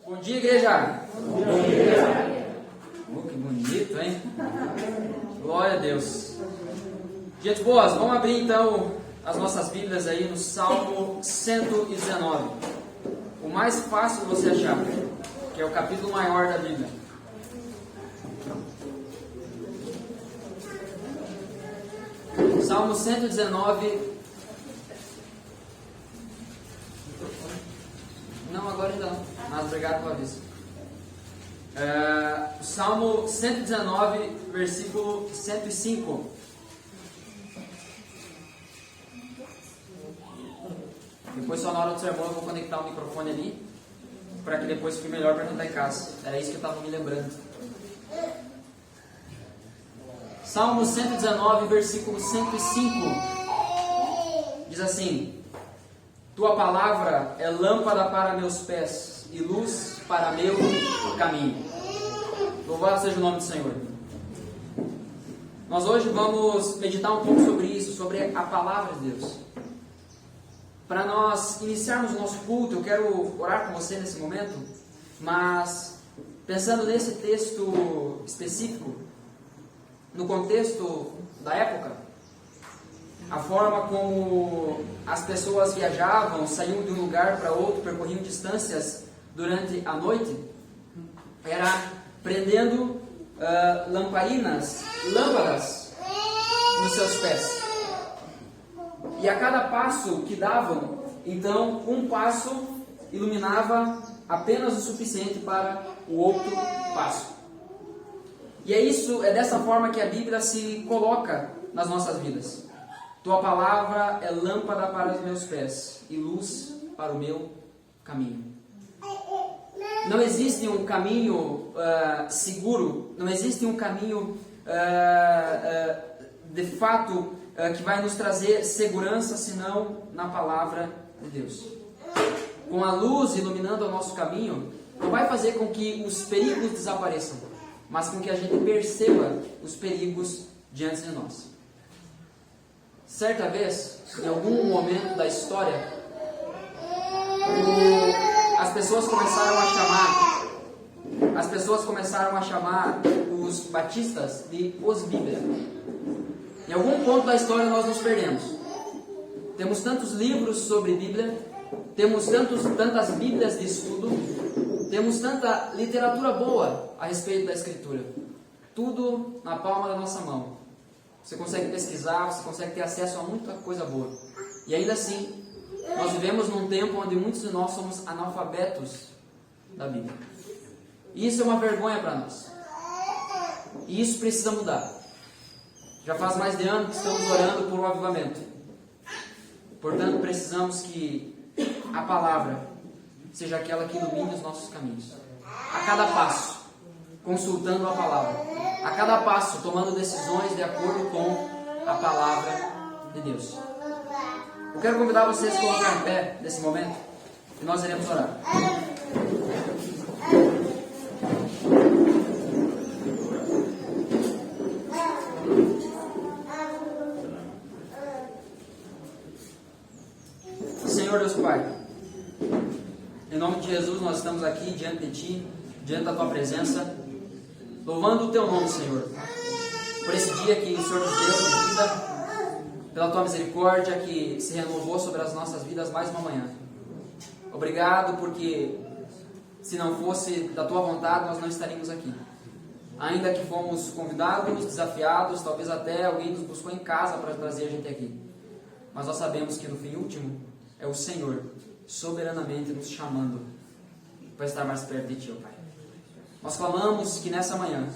Bom dia, igreja! Bom dia! Que bonito, hein? Glória a Deus! Gente boas, vamos abrir então as nossas Bíblias aí no Salmo 119. O mais fácil de você achar, que é o capítulo maior da Bíblia. Salmo 119. Não, agora ainda não. Mas obrigado pela vista. Salmo 119, versículo 105. Depois, só na hora do sermão, eu vou conectar o microfone ali, para que depois fique melhor para quem está em casa. Era isso que eu estava me lembrando. Salmo 119, versículo 105. Diz assim: Tua palavra é lâmpada para meus pés e luz para meu caminho. Louvado seja o nome do Senhor. Nós hoje vamos meditar um pouco sobre isso, sobre a palavra de Deus. Para nós iniciarmos o nosso culto, eu quero orar com você nesse momento, mas pensando nesse texto específico, no contexto da época, a forma como as pessoas viajavam, saíam de um lugar para outro, percorriam distâncias durante a noite, era prendendo lâmpadas nos seus pés. E a cada passo que davam, então, um passo iluminava apenas o suficiente para o outro passo. E é dessa forma que a Bíblia se coloca nas nossas vidas. Tua palavra é lâmpada para os meus pés e luz para o meu caminho. Não existe um caminho seguro, não existe um caminho de fato que vai nos trazer segurança, senão na palavra de Deus. Com a luz iluminando o nosso caminho, não vai fazer com que os perigos desapareçam, mas com que a gente perceba os perigos diante de nós. Certa vez, em algum momento da história, as pessoas começaram a chamar os batistas de os Bíblia. Em algum ponto da história nós nos perdemos. Temos tantos livros sobre Bíblia, temos tantas Bíblias de estudo, temos tanta literatura boa a respeito da Escritura. Tudo na palma da nossa mão. Você consegue pesquisar, você consegue ter acesso a muita coisa boa. E ainda assim, nós vivemos num tempo onde muitos de nós somos analfabetos da Bíblia. E isso é uma vergonha para nós. E isso precisa mudar. Já faz mais de ano que estamos orando por um avivamento. Portanto, precisamos que a palavra seja aquela que ilumine os nossos caminhos. A cada passo, consultando a palavra. A cada passo, tomando decisões de acordo com a palavra de Deus. Eu quero convidar vocês a colocar em pé nesse momento e nós iremos orar. Senhor Deus Pai, em nome de Jesus nós estamos aqui diante de Ti, diante da Tua presença, louvando o Teu nome, Senhor, por esse dia que o Senhor nos deu de vida, pela Tua misericórdia que se renovou sobre as nossas vidas mais uma manhã. Obrigado porque se não fosse da Tua vontade nós não estaríamos aqui. Ainda que fomos convidados, desafiados, talvez até alguém nos buscou em casa para trazer a gente aqui. Mas nós sabemos que no fim último é o Senhor soberanamente nos chamando para estar mais perto de Ti, ó Pai. Nós clamamos que nessa manhã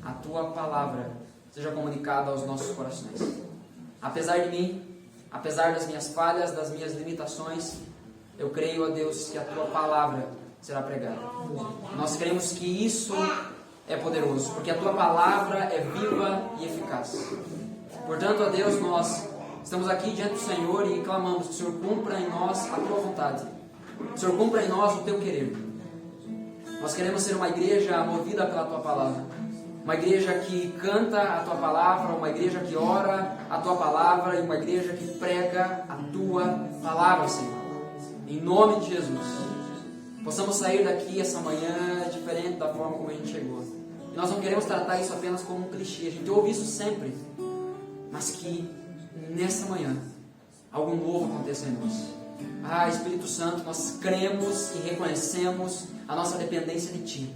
a Tua palavra seja comunicada aos nossos corações. Apesar de mim, apesar das minhas falhas, das minhas limitações, eu creio, ó Deus, que a Tua palavra será pregada. Nós cremos que isso é poderoso, porque a Tua palavra é viva e eficaz. Portanto, ó Deus, nós estamos aqui diante do Senhor e clamamos que o Senhor cumpra em nós a Tua vontade. Que o Senhor cumpra em nós o Teu querer. Nós queremos ser uma igreja movida pela Tua palavra. Uma igreja que canta a Tua palavra, uma igreja que ora a Tua palavra e uma igreja que prega a Tua palavra, Senhor. Em nome de Jesus. possamos sair daqui essa manhã diferente da forma como a gente chegou. E nós não queremos tratar isso apenas como um clichê, a gente ouve isso sempre, mas que nessa manhã algo novo aconteça em nós. Espírito Santo, nós cremos e reconhecemos a nossa dependência de Ti.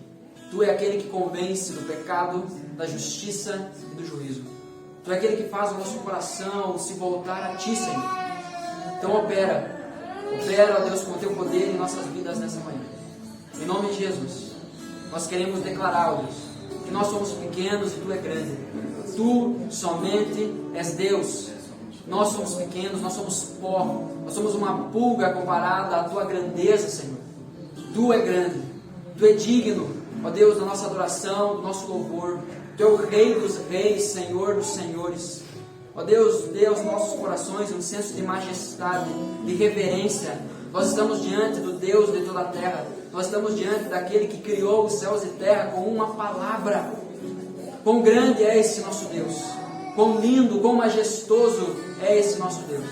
Tu é aquele que convence do pecado, da justiça e do juízo. Tu é aquele que faz o nosso coração se voltar a Ti, Senhor. Então opera, ó Deus, com o Teu poder em nossas vidas nessa manhã. Em nome de Jesus, nós queremos declarar, ó Deus, que nós somos pequenos e Tu é grande. Tu somente és Deus. Nós somos pequenos, nós somos pó, nós somos uma pulga comparada à Tua grandeza, Senhor. Tu é grande, Tu é digno, ó Deus, da nossa adoração, do nosso louvor. Tu é o Rei dos reis, Senhor dos senhores. Ó Deus, dê aos nossos corações um senso de majestade, de reverência. Nós estamos diante do Deus de toda a terra. Nós estamos diante daquele que criou os céus e terra com uma palavra. Quão grande é esse nosso Deus! Quão lindo, quão majestoso é esse nosso Deus!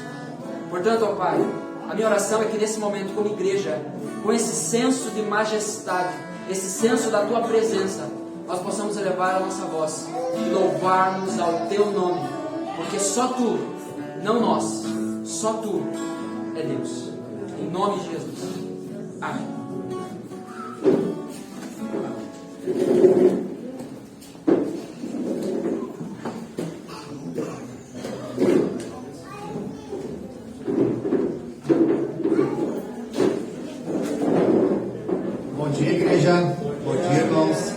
Portanto, ó Pai, a minha oração é que nesse momento, como igreja, com esse senso de majestade, esse senso da Tua presença, nós possamos elevar a nossa voz e louvarmos ao Teu nome, porque só Tu, não nós, só Tu é Deus. Em nome de Jesus. Amém. Bom dia, igreja. Bom dia, irmãos.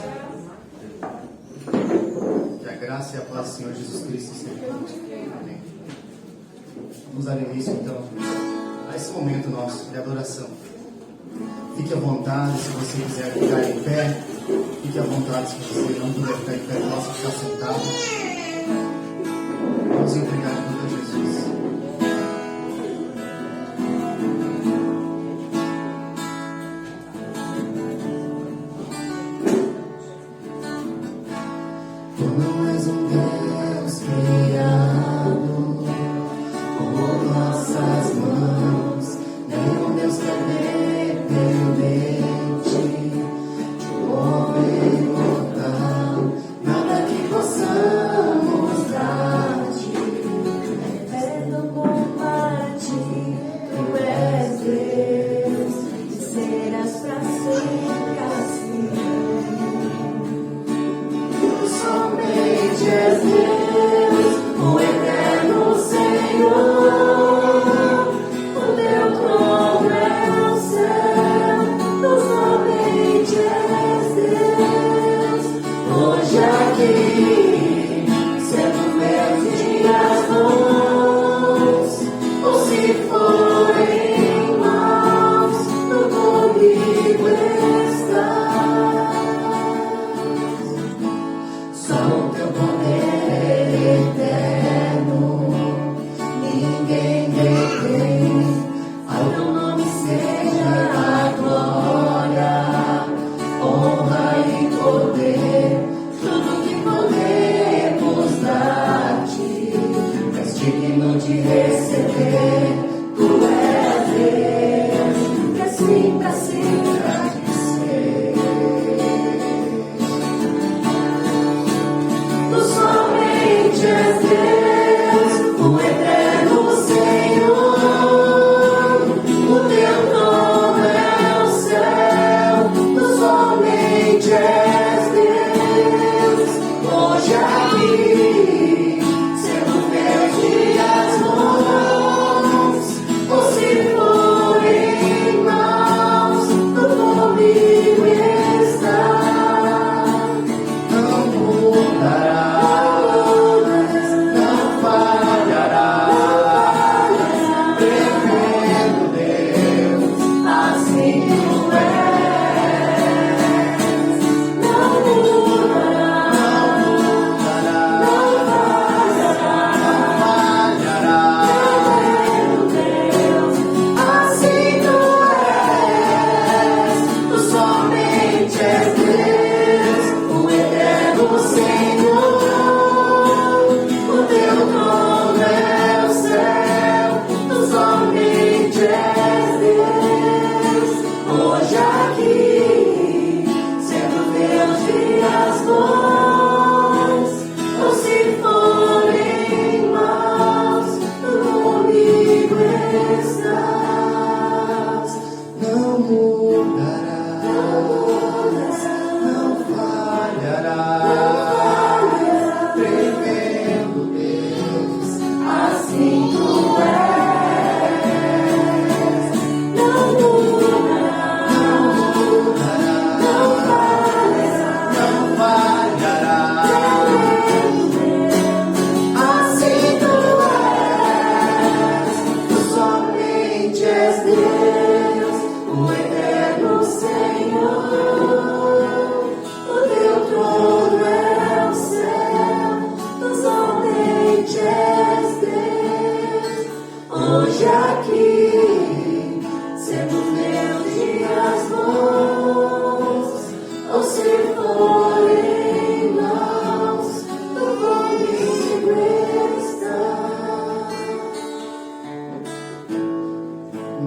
Que a graça e a paz do Senhor Jesus Cristo estejam conosco. Amém. Vamos dar início, então, a esse momento nosso de adoração. Fique à vontade, se você quiser ficar em pé. Fique à vontade, se você não puder ficar em pé, possa ficar sentado. Vamos entregar tudo a Jesus. Tu não és um Deus criado por nossas mãos, nem um Deus que é dependente de um homem mortal. Nada que possamos dar-te é tão bom para ti. Tu és Deus e serás para sempre assim. Somente és Deus, o eterno Senhor. O teu trono é o céu. Tu somente és Deus. Hoje aqui, sendo meus dias bons, ou se forem maus, tu comigo estás. Só o teu poder é eterno, ninguém detém. Ao teu nome seja a glória, honra e poder. Tudo que podemos dar-te, és digno de receber. Tu és Deus, que assim pra sempre há de ser. Tu somente és Deus, o eterno Senhor. O teu trono é o céu. Tu somente és Deus. Hoje aqui, sendo meus dias bons, ou se forem maus, tu comigo estás. Não mudará, não falhará. Tremendo Deus, Assim tu és. Não mudará, não falhará. Tremendo Deus, assim tu és. Tu somente és Deus, o eterno Senhor. O teu trono é o céu. Tu somente és Deus. Hoje aqui,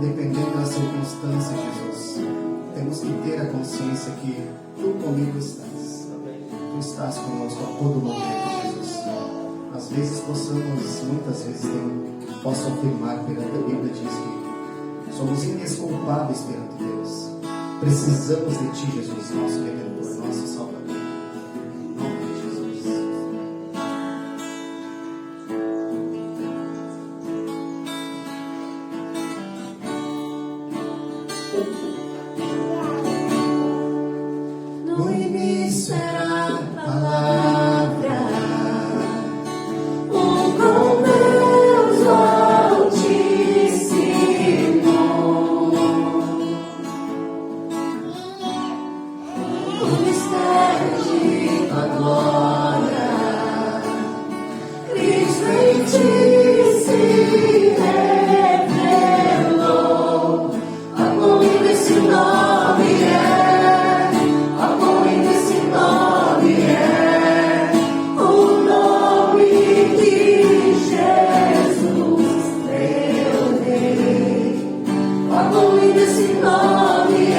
independente da circunstância, Jesus, temos que ter a consciência que Tu comigo estás. Tu estás conosco a todo momento, Jesus. Às vezes muitas vezes posso afirmar perante a Bíblia, diz que somos indesculpáveis perante Deus. Precisamos de Ti, Jesus, nosso Redentor, nosso Salvador. Em nome de Jesus. No início era a palavra, com Deus Altíssimo. O mistério de Tua glória, Cristo em Ti se revelou. A quão lindo esse nome é, a quão lindo esse nome é, o nome de Jesus, meu Rei. A quão lindo esse nome é,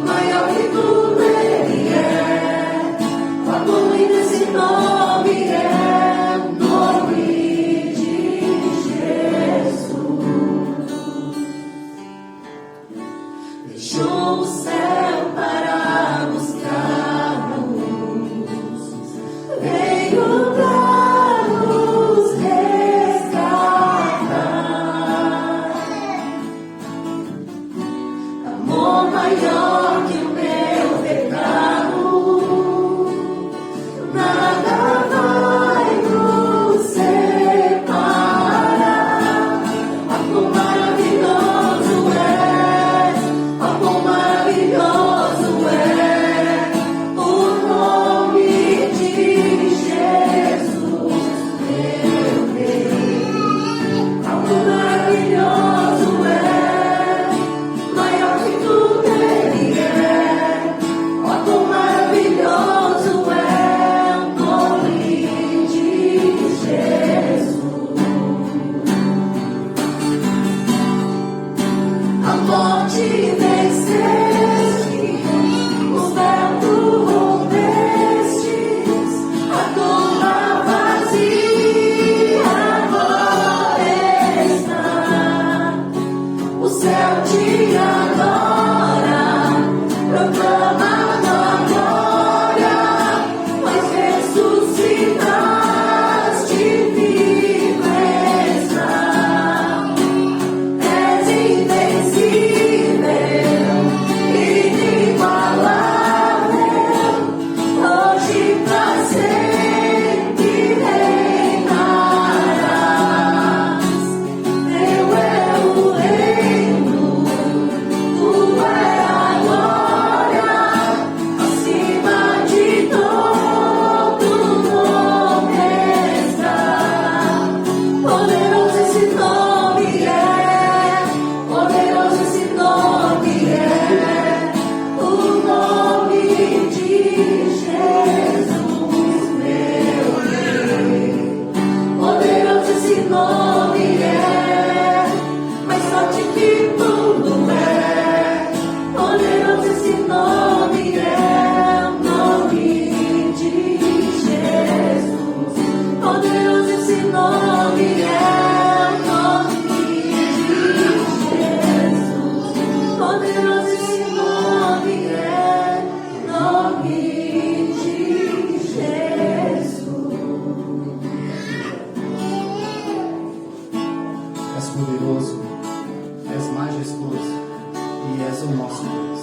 maior que tudo Ele é. A quão lindo esse nome é, nome de Jesus. Deixou o céu para buscar-nos, veio para nos resgatar. Amor maior que o meu pecado, nada vai nos separar. Ah, quão maravilhoso é, ah, quão maravilhoso é o nome de Jesus, meu Rei. Ah, quão maravilhoso é, maior que tudo Ele é. Ah, quão maravilhoso é o nome de Jesus. A morte venceste, os véus rompestes, a tumba vazia agora está. O céu te adora, proclama a glória, pois ressuscitaste, vivo está. És invencível, inigualável, hoje pra sempre reinarás. Teu é o reino, Tua é a glória, acima de todo nome está. Poderoso esse nome é, poderoso esse nome é, o nome de Jesus, meu Rei. Poderoso esse nome é, mais forte que tudo é. Poderoso esse nome é, o nome de Jesus. Poderoso esse nome é, o nome de Jesus. Poderoso esse nome é, o nome de Jesus. És poderoso, és majestoso e és o nosso Deus.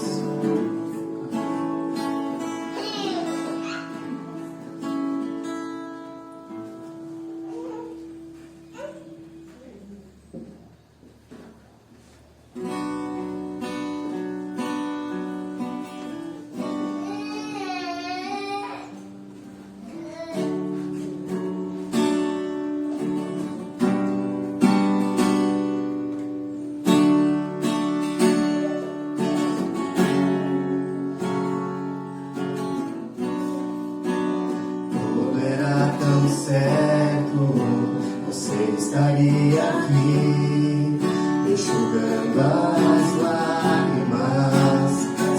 das lágrimas,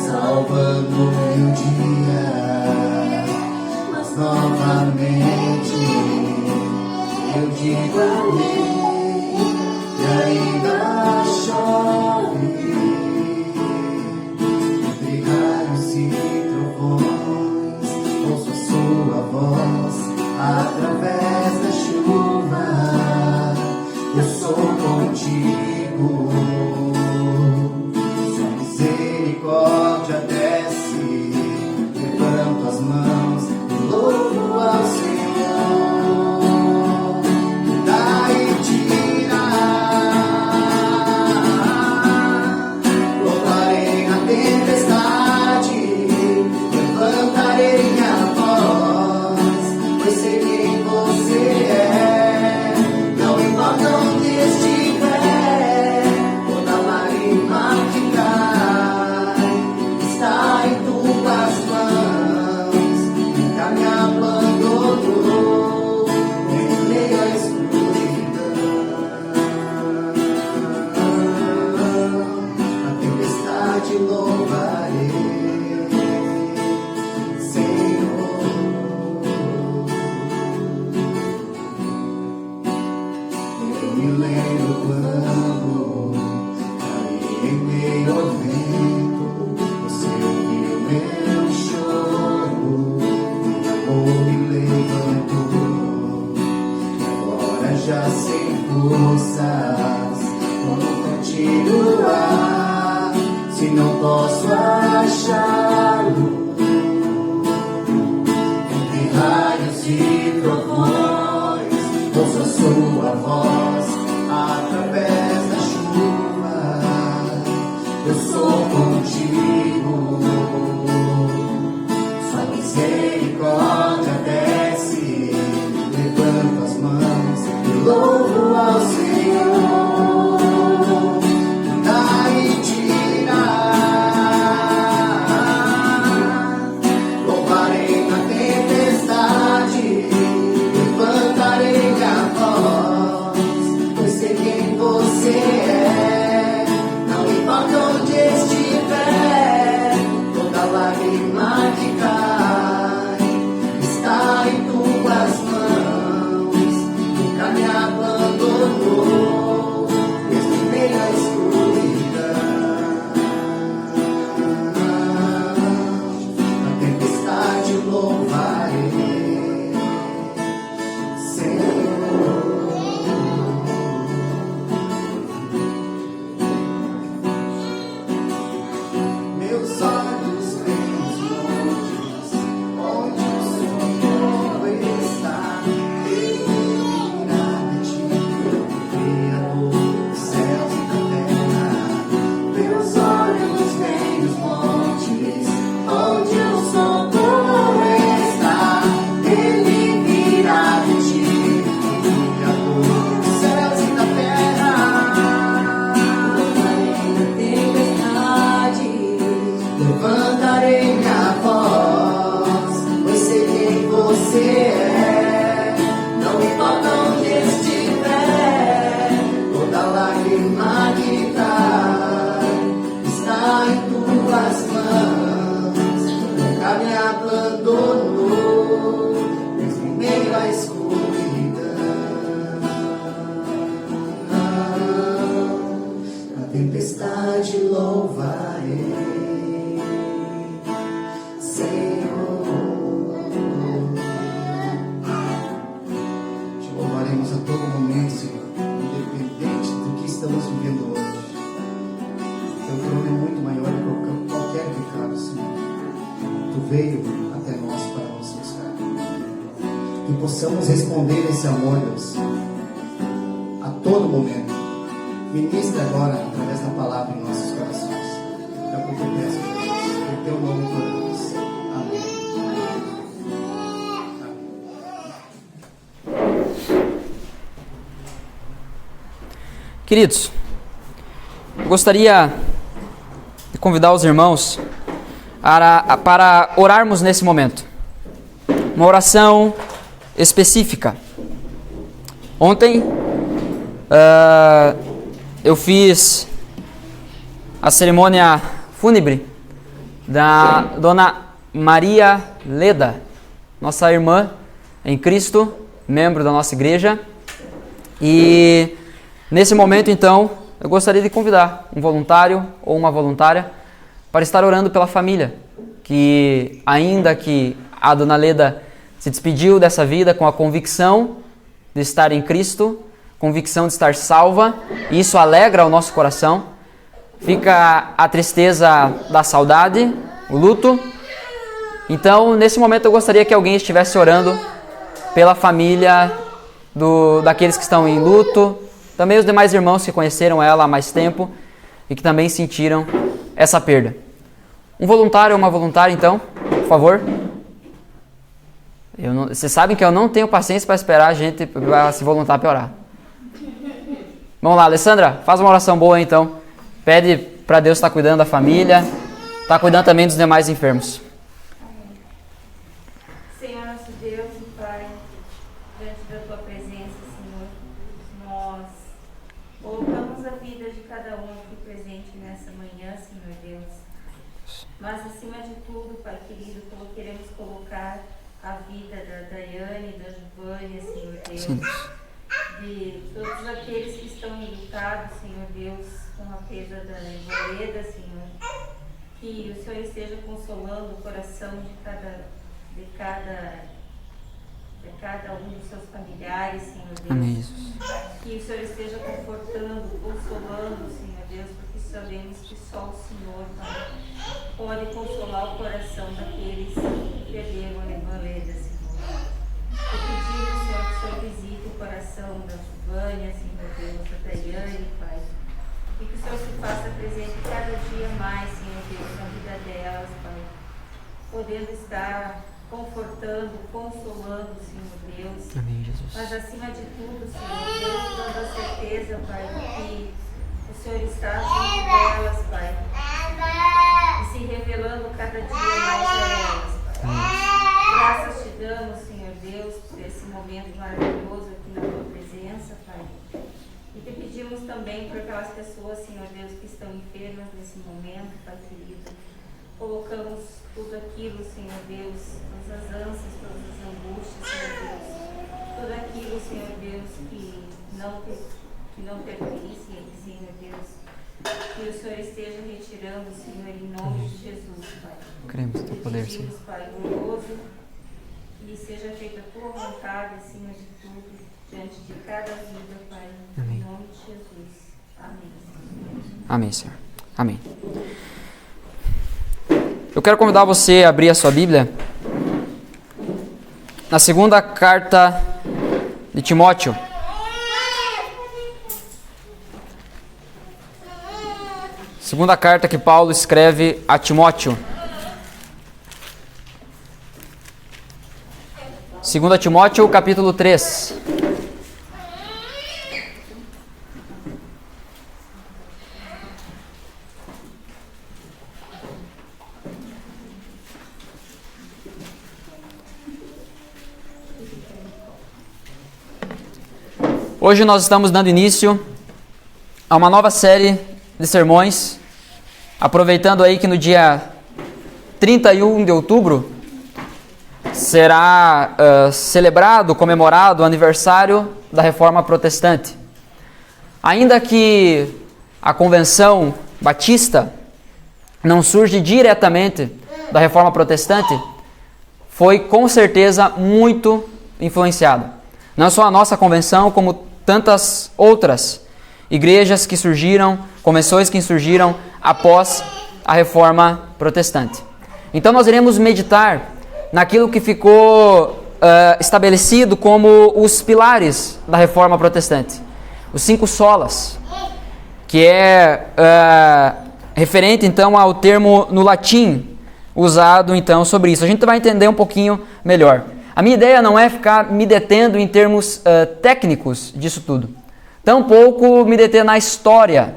salvando meu dia. Mas novamente eu digo amém, e ainda chove entre raios e trovões. Ouço a sua voz através da chuva. Eu sou contigo. Sua misericórdia desce. Levanto as mãos e louvo ao Senhor, que dá e tira. Louvarei na tempestade, levantarei minha voz, pois sei quem você é. Não importa onde estiver, toda lágrima que cai está em tuas mãos. Nunca me abandonou em meio à escuridão. Na tempestade louvarei, Senhor. Eu me lembro quando caí em meio ao vento, você ouviu meu choro, meu amor me levantou. Agora já sem forças, como continuar se não posso achá-lo? Entre raios e trovões, ouço a sua voz através da chuva. Eu sou contigo. Sua misericórdia desce. Levanto as mãos e louvo ao Senhor, que dá e tira. Louvarei na tempestade, levantarei minha voz, pois sei quem você é. Não importa onde estiver, toda lágrima que cai está em tuas mãos. Nunca me abandonou, mesmo em meio à escuridão. Na tempestade louvarei, Senhor. Meus olhos veem os montes, onde o Senhor está. Ele virá de ti, Criador dos céus e da terra. Meus olhos veem os montes, onde o socorro está. Ele virá de ti, Criador dos céus e da terra. Levantarei minha voz, pois sei quem você é. Não importa onde estiver, toda lágrima que cai está em tuas mãos. Nunca me abandonou, mesmo em meio à escuridão. Na tempestade louvarei, Senhor. Te louvaremos a todo momento, Senhor, independente do que estamos vivendo hoje. Teu trono é muito maior do que qualquer pecado, Senhor. Tu veio até nós para nos buscar. Que possamos responder esse amor, Deus, a todo momento. Ministra agora através da palavra em nossos corações. É o que eu peço, Jesus. Em teu nome oramos. Amém. Queridos, eu gostaria de convidar os irmãos para orarmos nesse momento. Uma oração específica. Ontem eu fiz a cerimônia fúnebre da Dona Maria Leda, nossa irmã em Cristo, membro da nossa igreja. E nesse momento, então, eu gostaria de convidar um voluntário ou uma voluntária para estar orando pela família, que ainda que a Dona Leda se despediu dessa vida com a convicção de estar em Cristo, convicção de estar salva, e isso alegra o nosso coração. Fica a tristeza da saudade, o luto. Então, nesse momento, eu gostaria que alguém estivesse orando pela família daqueles que estão em luto, também os demais irmãos que conheceram ela há mais tempo e que também sentiram essa perda. Um voluntário ou uma voluntária, então, por favor. Vocês sabem que eu não tenho paciência para esperar a gente se voluntar para orar. Vamos lá, Alessandra, faz uma oração boa então. Pede para Deus estar cuidando da família, estar cuidando também dos demais enfermos. Senhor, nosso Deus e Pai, diante da Tua presença, Senhor, nós colocamos a vida de cada um aqui presente nessa manhã, Senhor Deus. Mas, acima de tudo, Pai querido, queremos colocar a vida da Daiane, da Giovânia, Senhor Deus. Sim. De todos aqueles que estão enlutados, Senhor Deus, com a perda da Ivoleda, Senhor. Que o Senhor esteja consolando o coração de cada um dos seus familiares, Senhor Deus. Amém, Jesus. Que o Senhor esteja confortando, consolando, Senhor Deus, porque sabemos que só o Senhor, Pai, pode consolar o coração daqueles que perderam a Ivoleda, Senhor. Eu pedimos, Senhor, que o Senhor visite o coração da Giovânia, Senhor Deus, da Daiane, Pai, e que o Senhor se faça presente cada dia mais, Senhor Deus, na vida delas, Pai, podendo estar confortando, consolando, Senhor Deus. Amém, Jesus. Mas acima de tudo, Senhor Deus, dando a certeza, Pai, que o Senhor está junto delas, Pai, e se revelando cada dia mais a elas, Pai. Graças te damos, Senhor Deus, por esse momento maravilhoso aqui na Tua presença, Pai. E te pedimos também por aquelas pessoas, Senhor Deus, que estão enfermas nesse momento, Pai querido. Colocamos tudo aquilo, Senhor Deus, todas as ânsias, todas as angústias, Senhor Deus. Tudo aquilo, Senhor Deus, que não pertence, Senhor Deus. Que o Senhor esteja retirando, Senhor, em nome de Jesus, Pai. Cremos no Teu poder, Senhor. Pedimos, Pai, glorioso, que seja feita a Tua vontade, acima de tudo, diante de cada vida, Pai. Amém. Em nome de Jesus. Amém. Amém, Senhor. Amém. Eu quero convidar você a abrir a sua Bíblia na segunda carta de Timóteo. Segunda carta que Paulo escreve a Timóteo. 2 Timóteo, capítulo 3. Hoje nós estamos dando início a uma nova série de sermões, aproveitando aí que no dia 31 de outubro será celebrado, comemorado o aniversário da Reforma Protestante. Ainda que a Convenção Batista não surge diretamente da Reforma Protestante, foi com certeza muito influenciada. Não só a nossa convenção, como tantas outras igrejas que surgiram, convenções que surgiram após a Reforma Protestante. Então nós iremos meditar naquilo que ficou estabelecido como os pilares da Reforma Protestante, os 5 solas, que é referente então ao termo no latim usado então sobre isso. A gente vai entender um pouquinho melhor. A minha ideia não é ficar me detendo em termos técnicos disso tudo, tampouco me deter na história,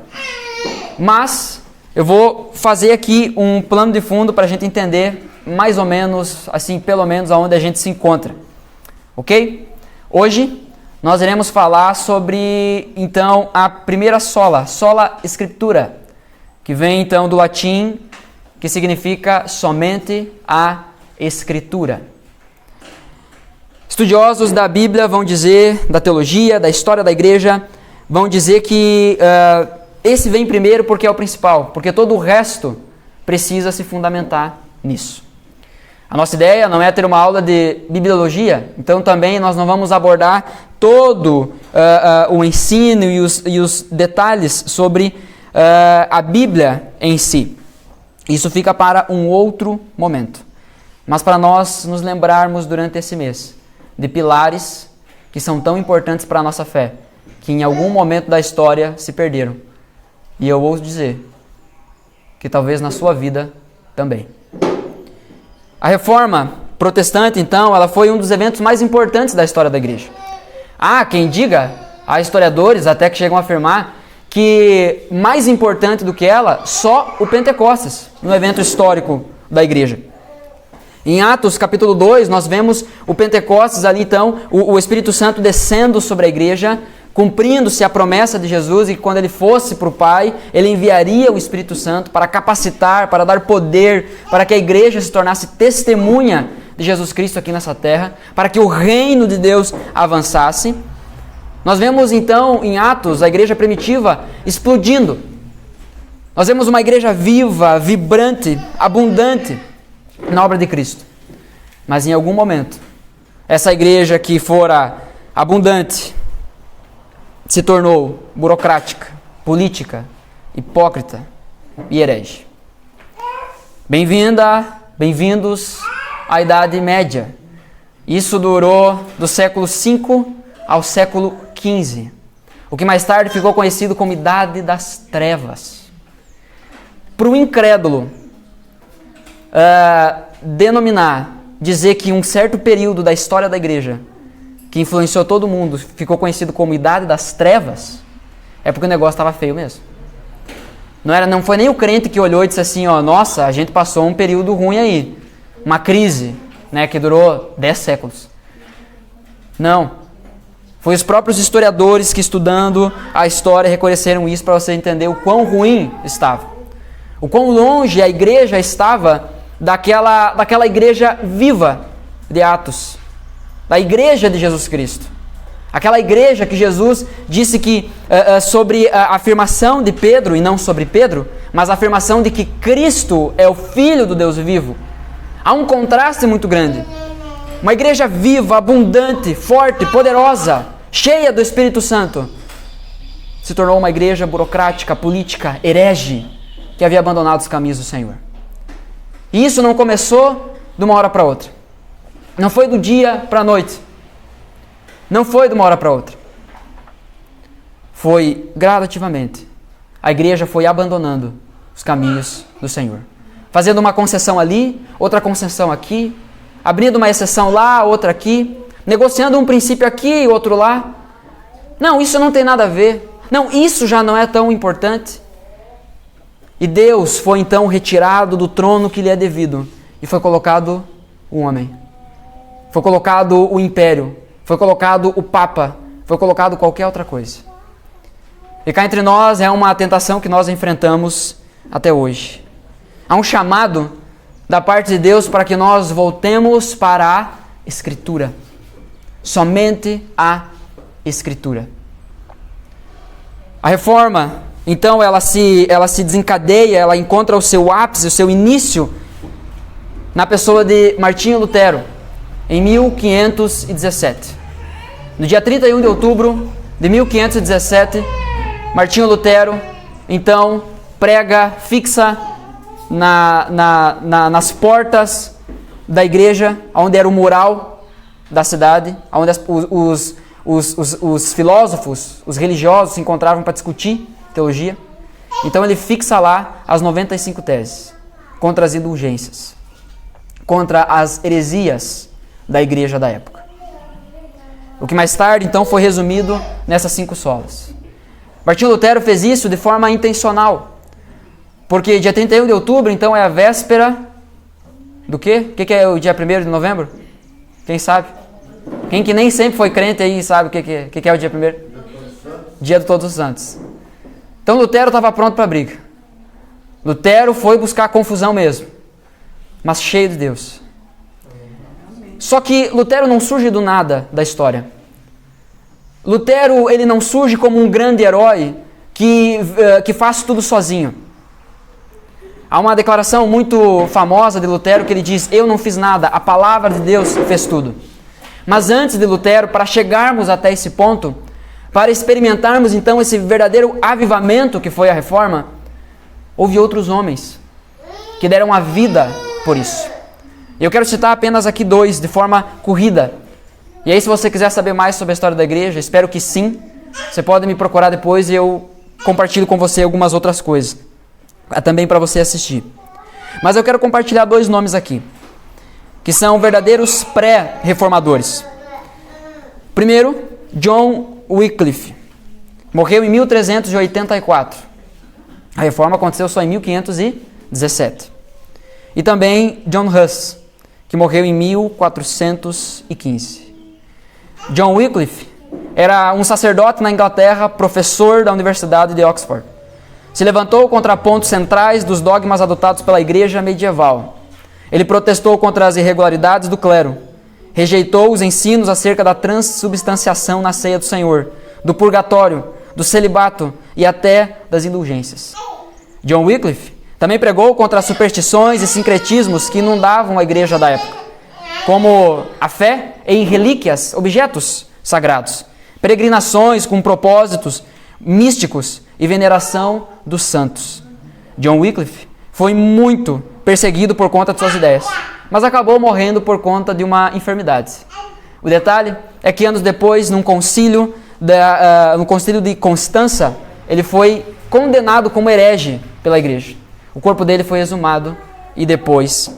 mas eu vou fazer aqui um plano de fundo para a gente entender mais ou menos, assim, pelo menos aonde a gente se encontra, ok? Hoje nós iremos falar sobre, então, a primeira sola Escritura, que vem então do latim, que significa somente a Escritura. Estudiosos da Bíblia vão dizer, da teologia, da história da igreja, vão dizer que esse vem primeiro porque é o principal, porque todo o resto precisa se fundamentar nisso. A nossa ideia não é ter uma aula de bibliologia, então também nós não vamos abordar todo o ensino e os detalhes sobre a Bíblia em si. Isso fica para um outro momento. Mas para nós nos lembrarmos durante esse mês de pilares que são tão importantes para a nossa fé, que em algum momento da história se perderam. E eu ouso dizer que talvez na sua vida também. A Reforma Protestante, então, ela foi um dos eventos mais importantes da história da igreja. Há quem diga, há historiadores até que chegam a afirmar que mais importante do que ela, só o Pentecostes, no evento histórico da igreja. Em Atos capítulo 2, nós vemos o Pentecostes ali, então, o Espírito Santo descendo sobre a igreja, cumprindo-se a promessa de Jesus, e que quando ele fosse para o Pai, ele enviaria o Espírito Santo para capacitar, para dar poder, para que a igreja se tornasse testemunha de Jesus Cristo aqui nessa terra, para que o reino de Deus avançasse. Nós vemos então em Atos a igreja primitiva explodindo. Nós vemos uma igreja viva, vibrante, abundante na obra de Cristo. Mas em algum momento, essa igreja que fora abundante se tornou burocrática, política, hipócrita e herege. Bem-vindos à Idade Média. Isso durou do século V ao século XV, o que mais tarde ficou conhecido como Idade das Trevas. Para o incrédulo, dizer que um certo período da história da igreja que influenciou todo mundo ficou conhecido como Idade das Trevas, é porque o negócio estava feio mesmo. Não foi nem o crente que olhou e disse assim, nossa, a gente passou um período ruim aí, uma crise, que durou 10 séculos. Não. Foi os próprios historiadores que, estudando a história, reconheceram isso para você entender o quão ruim estava. O quão longe a igreja estava daquela igreja viva de Atos, da igreja de Jesus Cristo. Aquela igreja que Jesus disse que, sobre a afirmação de Pedro, e não sobre Pedro, mas a afirmação de que Cristo é o Filho do Deus vivo. Há um contraste muito grande. Uma igreja viva, abundante, forte, poderosa, cheia do Espírito Santo, se tornou uma igreja burocrática, política, herege, que havia abandonado os caminhos do Senhor. E isso não começou de uma hora para outra. Não foi do dia para a noite. Não foi de uma hora para outra. Foi gradativamente. A igreja foi abandonando os caminhos do Senhor. Fazendo uma concessão ali, outra concessão aqui, abrindo uma exceção lá, outra aqui, negociando um princípio aqui e outro lá. Não, isso não tem nada a ver. Não, isso já não é tão importante. E Deus foi então retirado do trono que lhe é devido e foi colocado o homem. Foi colocado o império, foi colocado o Papa, foi colocado qualquer outra coisa. E cá entre nós é uma tentação que nós enfrentamos até hoje. Há um chamado da parte de Deus para que nós voltemos para a Escritura. Somente a Escritura. A reforma, então, ela se desencadeia, ela encontra o seu ápice, o seu início na pessoa de Martinho Lutero, em 1517. No dia 31 de outubro de 1517, Martinho Lutero, então, prega, fixa nas portas da igreja, onde era o mural da cidade, onde os filósofos, os religiosos se encontravam para discutir teologia. Então ele fixa lá as 95 teses contra as indulgências, contra as heresias da igreja da época. O que mais tarde, então, foi resumido nessas 5 solas. Martinho Lutero fez isso de forma intencional, porque dia 31 de outubro, então, é a véspera do quê? O que é o dia 1º de novembro? Quem sabe? Quem que nem sempre foi crente aí sabe o que é o dia 1º? Dia de Todos os Santos. Então Lutero estava pronto para a briga. Lutero foi buscar confusão mesmo, mas cheio de Deus. Só que Lutero não surge do nada da história. Lutero, ele não surge como um grande herói que faz tudo sozinho. Há uma declaração muito famosa de Lutero que ele diz: eu não fiz nada, a palavra de Deus fez tudo. Mas antes de Lutero, para chegarmos até esse ponto, para experimentarmos então esse verdadeiro avivamento que foi a Reforma, houve outros homens que deram a vida por isso. E eu quero citar apenas aqui 2 de forma corrida. E aí, se você quiser saber mais sobre a história da igreja, espero que sim, você pode me procurar depois e eu compartilho com você algumas outras coisas, também para você assistir. Mas eu quero compartilhar 2 nomes aqui, que são verdadeiros pré-reformadores. Primeiro, John Wycliffe. Morreu em 1384. A reforma aconteceu só em 1517. E também John Huss, que morreu em 1415. John Wycliffe era um sacerdote na Inglaterra, professor da Universidade de Oxford. Se levantou contra pontos centrais dos dogmas adotados pela igreja medieval. Ele protestou contra as irregularidades do clero. Rejeitou os ensinos acerca da transubstanciação na ceia do Senhor, do purgatório, do celibato e até das indulgências. John Wycliffe também pregou contra as superstições e sincretismos que inundavam a igreja da época, como a fé em relíquias, objetos sagrados, peregrinações com propósitos místicos e veneração dos santos. John Wycliffe foi muito perseguido por conta de suas ideias, mas acabou morrendo por conta de uma enfermidade. O detalhe é que anos depois, no concílio de Constança, ele foi condenado como herege pela igreja. O corpo dele foi exumado e depois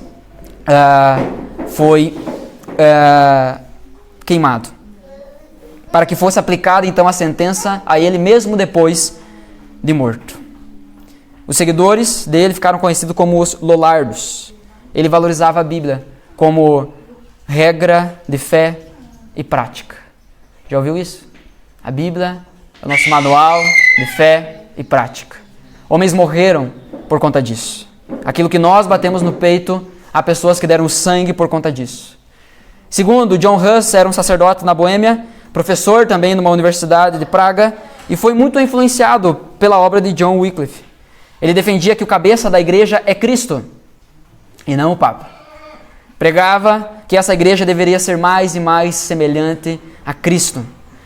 foi queimado, para que fosse aplicada então a sentença a ele mesmo depois de morto. Os seguidores dele ficaram conhecidos como os Lollardos. Ele valorizava a Bíblia como regra de fé e prática. Já ouviu isso? A Bíblia é o nosso manual de fé e prática. Homens morreram por conta disso. Aquilo que nós batemos no peito, há pessoas que deram sangue por conta disso. Segundo, John Huss era um sacerdote na Boêmia, professor também numa universidade de Praga, e foi muito influenciado pela obra de John Wycliffe. Ele defendia que o cabeça da igreja é Cristo, e não o Papa. Pregava que essa igreja deveria ser mais e mais semelhante a Cristo.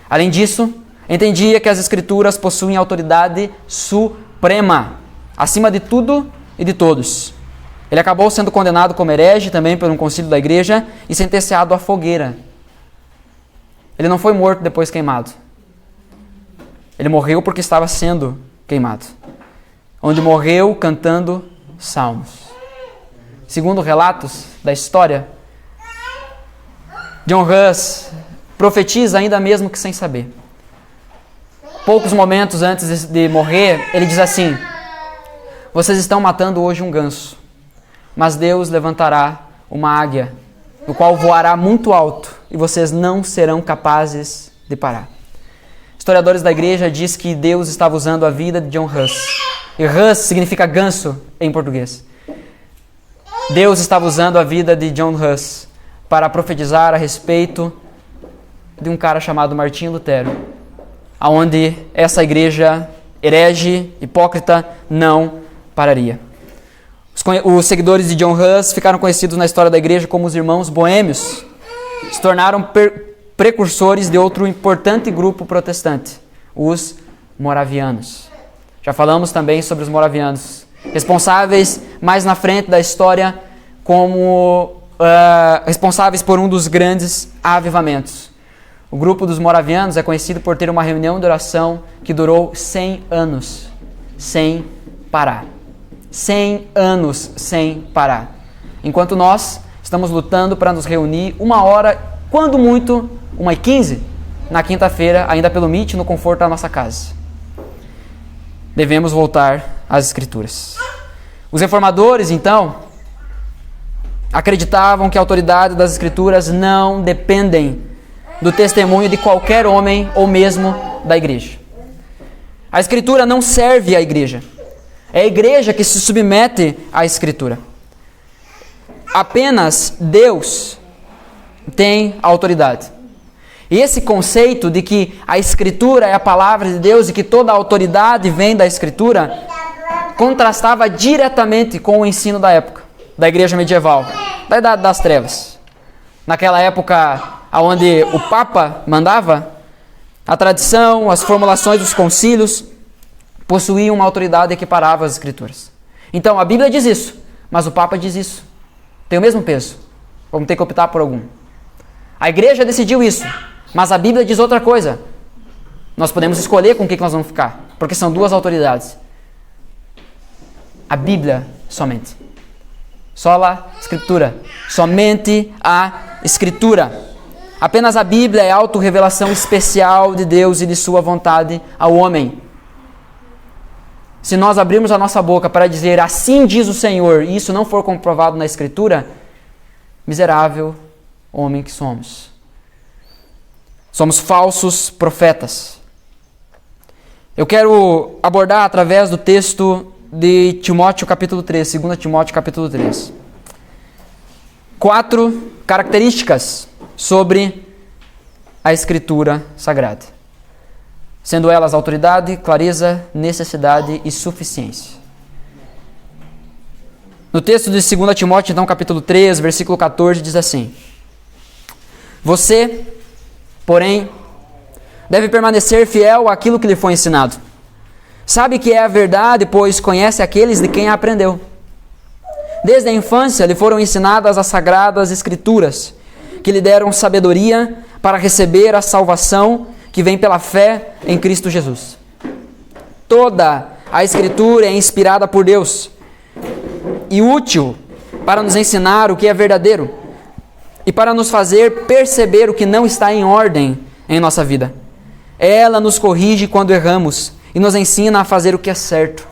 Além disso, entendia que as Escrituras possuem autoridade suprema, acima de tudo e de todos. Ele acabou sendo condenado como herege também por um concílio da igreja e sentenciado à fogueira. Ele não foi morto depois queimado. Ele morreu porque estava sendo queimado, onde morreu cantando salmos. Segundo relatos da história, John Huss profetiza ainda mesmo que sem saber. Poucos momentos antes de morrer, ele diz assim: vocês estão matando hoje um ganso, mas Deus levantará uma águia, no qual voará muito alto, e vocês não serão capazes de parar. Historiadores da igreja dizem que Deus estava usando a vida de John Huss. E Huss significa ganso em português. Deus estava usando a vida de John Huss para profetizar a respeito de um cara chamado Martinho Lutero, aonde essa igreja herege, hipócrita, não pararia. Os seguidores de John Huss ficaram conhecidos na história da igreja como os irmãos boêmios. Se tornaram precursores de outro importante grupo protestante, os moravianos. Já falamos também sobre os moravianos, responsáveis mais na frente da história como responsáveis por um dos grandes avivamentos. O grupo dos moravianos é conhecido por ter uma reunião de oração que durou 100 anos, sem parar. 100 anos sem parar. Enquanto nós estamos lutando para nos reunir 1 hora, quando muito, 1h15, na quinta-feira, ainda pelo Meet, no conforto da nossa casa. Devemos voltar às Escrituras. Os reformadores, então, acreditavam que a autoridade das Escrituras não dependem do testemunho de qualquer homem ou mesmo da igreja. A Escritura não serve à igreja. É a igreja que se submete à Escritura. Apenas Deus tem autoridade. E esse conceito de que a Escritura é a palavra de Deus e que toda a autoridade vem da Escritura, contrastava diretamente com o ensino da época, da igreja medieval, da Idade das Trevas. Naquela época onde o Papa mandava, a tradição, as formulações dos concílios possuíam uma autoridade equiparável às Escrituras. Então, a Bíblia diz isso, mas o Papa diz isso. Tem o mesmo peso. Vamos ter que optar por algum. A igreja decidiu isso, mas a Bíblia diz outra coisa. Nós podemos escolher com o que nós vamos ficar, porque são duas autoridades. A Bíblia somente. Sola Escritura. Somente a Escritura. Apenas a Bíblia é a autorrevelação especial de Deus e de sua vontade ao homem. Se nós abrirmos a nossa boca para dizer assim diz o Senhor, e isso não for comprovado na Escritura, miserável homem que somos. Somos falsos profetas. Eu quero abordar através do texto de Timóteo capítulo 3, 2 Timóteo capítulo 3. 4 características sobre a Escritura Sagrada. Sendo elas autoridade, clareza, necessidade e suficiência. No texto de 2 Timóteo, então, capítulo 3, versículo 14, diz assim: Você, porém, deve permanecer fiel àquilo que lhe foi ensinado. Sabe que é a verdade, pois conhece aqueles de quem a aprendeu. Desde a infância lhe foram ensinadas as sagradas Escrituras, que lhe deram sabedoria para receber a salvação que vem pela fé em Cristo Jesus. Toda a Escritura é inspirada por Deus e útil para nos ensinar o que é verdadeiro e para nos fazer perceber o que não está em ordem em nossa vida. Ela nos corrige quando erramos e nos ensina a fazer o que é certo.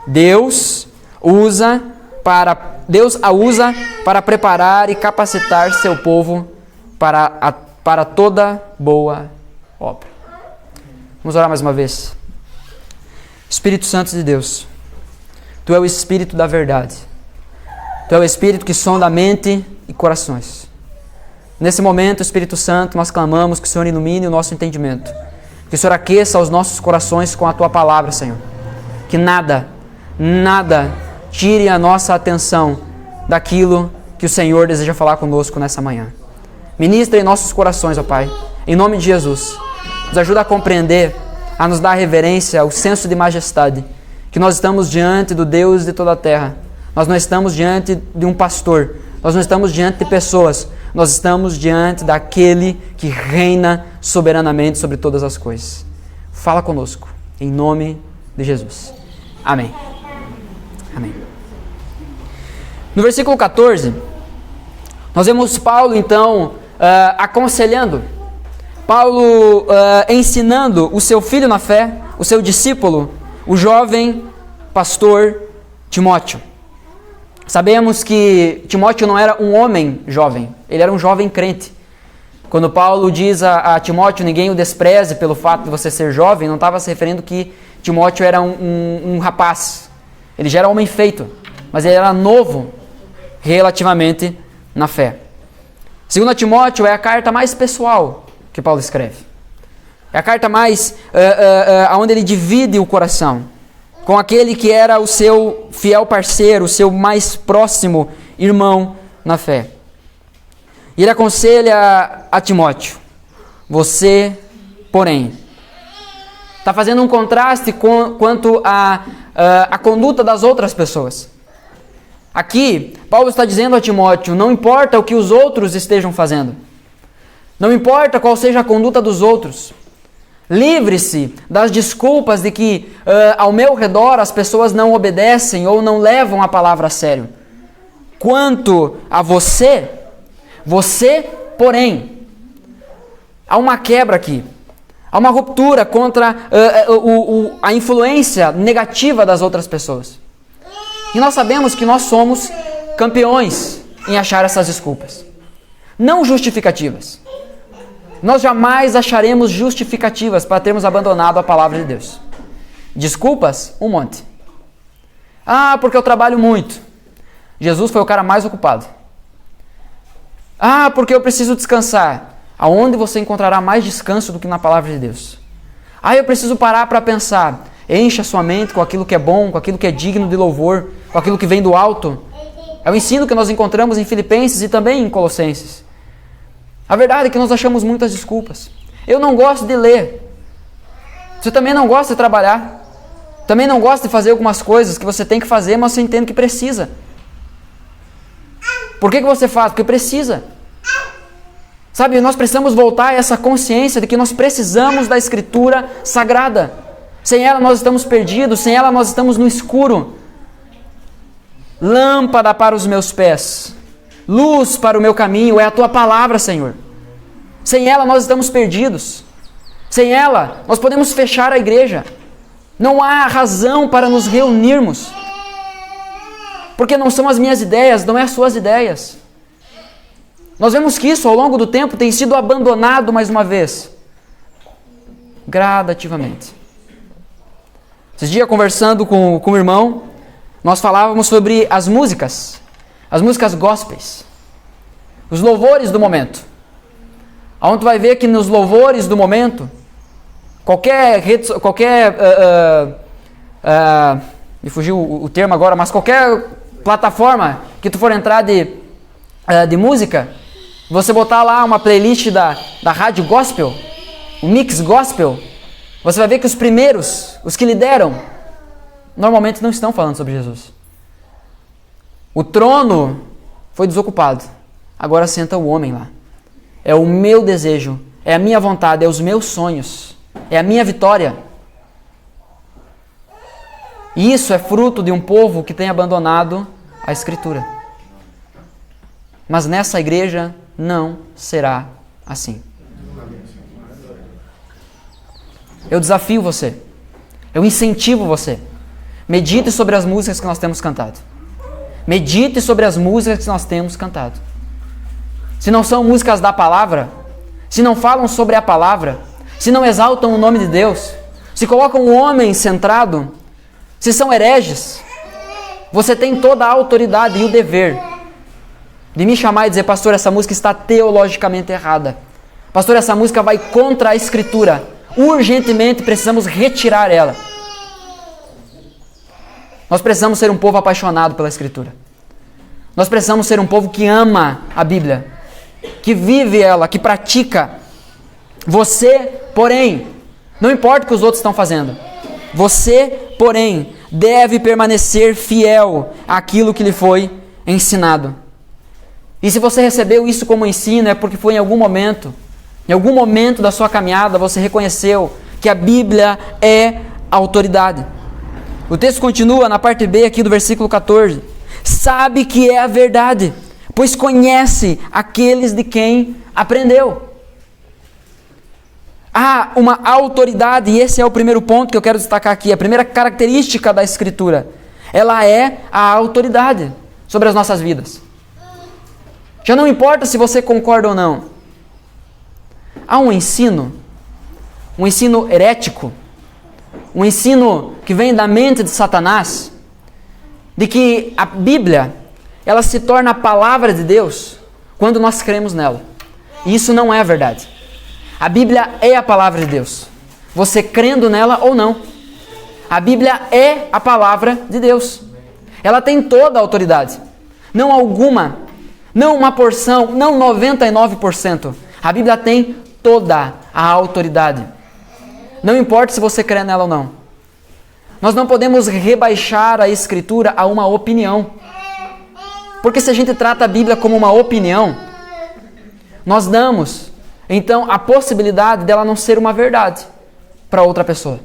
Deus a usa para preparar e capacitar seu povo para toda boa obra. Vamos orar mais uma vez. Espírito Santo de Deus, Tu é o Espírito da verdade. Tu é o Espírito que sonda a mente e corações. Nesse momento, Espírito Santo, nós clamamos que o Senhor ilumine o nosso entendimento. Que o Senhor aqueça os nossos corações com a Tua palavra, Senhor. Que nada tire a nossa atenção daquilo que o Senhor deseja falar conosco nessa manhã. Ministra em nossos corações, ó Pai, em nome de Jesus. Nos ajuda a compreender, a nos dar reverência, o senso de majestade, que nós estamos diante do Deus de toda a terra. Nós não estamos diante de um pastor, nós não estamos diante de pessoas, nós estamos diante daquele que reina soberanamente sobre todas as coisas. Fala conosco, em nome de Jesus. Amém. Amém. No versículo 14, nós vemos Paulo, então, aconselhando, Paulo ensinando o seu filho na fé, o seu discípulo, o jovem pastor Timóteo. Sabemos que Timóteo não era um homem jovem, ele era um jovem crente. Quando Paulo diz a Timóteo, ninguém o despreze pelo fato de você ser jovem, não estava se referindo que Timóteo era um rapaz. Ele já era homem feito, mas ele era novo relativamente na fé. 2 Timóteo é a carta mais pessoal que Paulo escreve. É a carta mais onde ele divide o coração com aquele que era o seu fiel parceiro, o seu mais próximo irmão na fé. E ele aconselha a Timóteo: você, porém, está fazendo um contraste quanto à conduta das outras pessoas. Aqui, Paulo está dizendo a Timóteo: não importa o que os outros estejam fazendo, não importa qual seja a conduta dos outros, livre-se das desculpas de que ao meu redor as pessoas não obedecem ou não levam a palavra a sério. Quanto a você, porém, há uma quebra aqui, há uma ruptura contra a influência negativa das outras pessoas. E nós sabemos que nós somos campeões em achar essas desculpas, não justificativas. Nós jamais acharemos justificativas para termos abandonado a palavra de Deus. Desculpas, um monte. Ah, porque eu trabalho muito. Jesus foi o cara mais ocupado. Ah, porque eu preciso descansar. Aonde você encontrará mais descanso do que na palavra de Deus? Ah, eu preciso parar para pensar. Encha sua mente com aquilo que é bom, com aquilo que é digno de louvor, com aquilo que vem do alto. É o ensino que nós encontramos em Filipenses e também em Colossenses. A verdade é que nós achamos muitas desculpas. Eu não gosto de ler. Você também não gosta de trabalhar. Também não gosta de fazer algumas coisas que você tem que fazer, mas você entende que precisa. Por que você faz? Porque precisa. Sabe, nós precisamos voltar a essa consciência de que nós precisamos da Escritura Sagrada. Sem ela nós estamos perdidos, sem ela nós estamos no escuro. Lâmpada para os meus pés, luz para o meu caminho é a Tua palavra, Senhor. Sem ela nós estamos perdidos. Sem ela nós podemos fechar a igreja. Não há razão para nos reunirmos. Porque não são as minhas ideias, não é as suas ideias. Nós vemos que isso ao longo do tempo tem sido abandonado mais uma vez. Gradativamente. Esses dias conversando com o irmão, nós falávamos sobre as músicas gospels, os louvores do momento. Onde tu vai ver que nos louvores do momento, me fugiu o termo agora, mas qualquer plataforma que tu for entrar de música, você botar lá uma playlist da rádio gospel, o mix gospel, você vai ver que os primeiros, os que lideram, normalmente não estão falando sobre Jesus. O trono foi desocupado. Agora senta o homem lá. É o meu desejo, é a minha vontade, é os meus sonhos, é a minha vitória. E isso é fruto de um povo que tem abandonado a Escritura. Mas nessa igreja não será assim. Eu desafio você. Eu incentivo você. Medite sobre as músicas que nós temos cantado. Medite sobre as músicas que nós temos cantado. Se não são músicas da palavra, se não falam sobre a palavra, se não exaltam o nome de Deus, se colocam o homem centrado, se são hereges, você tem toda a autoridade e o dever de me chamar e dizer: pastor, essa música está teologicamente errada. Pastor, essa música vai contra a Escritura. Urgentemente precisamos retirar ela. Nós precisamos ser um povo apaixonado pela Escritura. Nós precisamos ser um povo que ama a Bíblia, que vive ela, que pratica. Você, porém, não importa o que os outros estão fazendo, você, porém, deve permanecer fiel àquilo que lhe foi ensinado. E se você recebeu isso como ensino, é porque foi em algum momento da sua caminhada, você reconheceu que a Bíblia é a autoridade. O texto continua na parte B aqui do versículo 14. Sabe que é a verdade, pois conhece aqueles de quem aprendeu. Há uma autoridade, e esse é o primeiro ponto que eu quero destacar aqui. A primeira característica da Escritura, ela é a autoridade sobre as nossas vidas. Já não importa se você concorda ou não. Há um ensino herético, um ensino que vem da mente de Satanás, de que a Bíblia, ela se torna a palavra de Deus quando nós cremos nela. E isso não é a verdade. A Bíblia é a palavra de Deus, você crendo nela ou não. A Bíblia é a palavra de Deus. Ela tem toda a autoridade. Não alguma, não uma porção, não 99%. A Bíblia tem toda a autoridade. Não importa se você crê nela ou não. Nós não podemos rebaixar a Escritura a uma opinião. Porque se a gente trata a Bíblia como uma opinião, nós damos, então, a possibilidade dela não ser uma verdade para outra pessoa.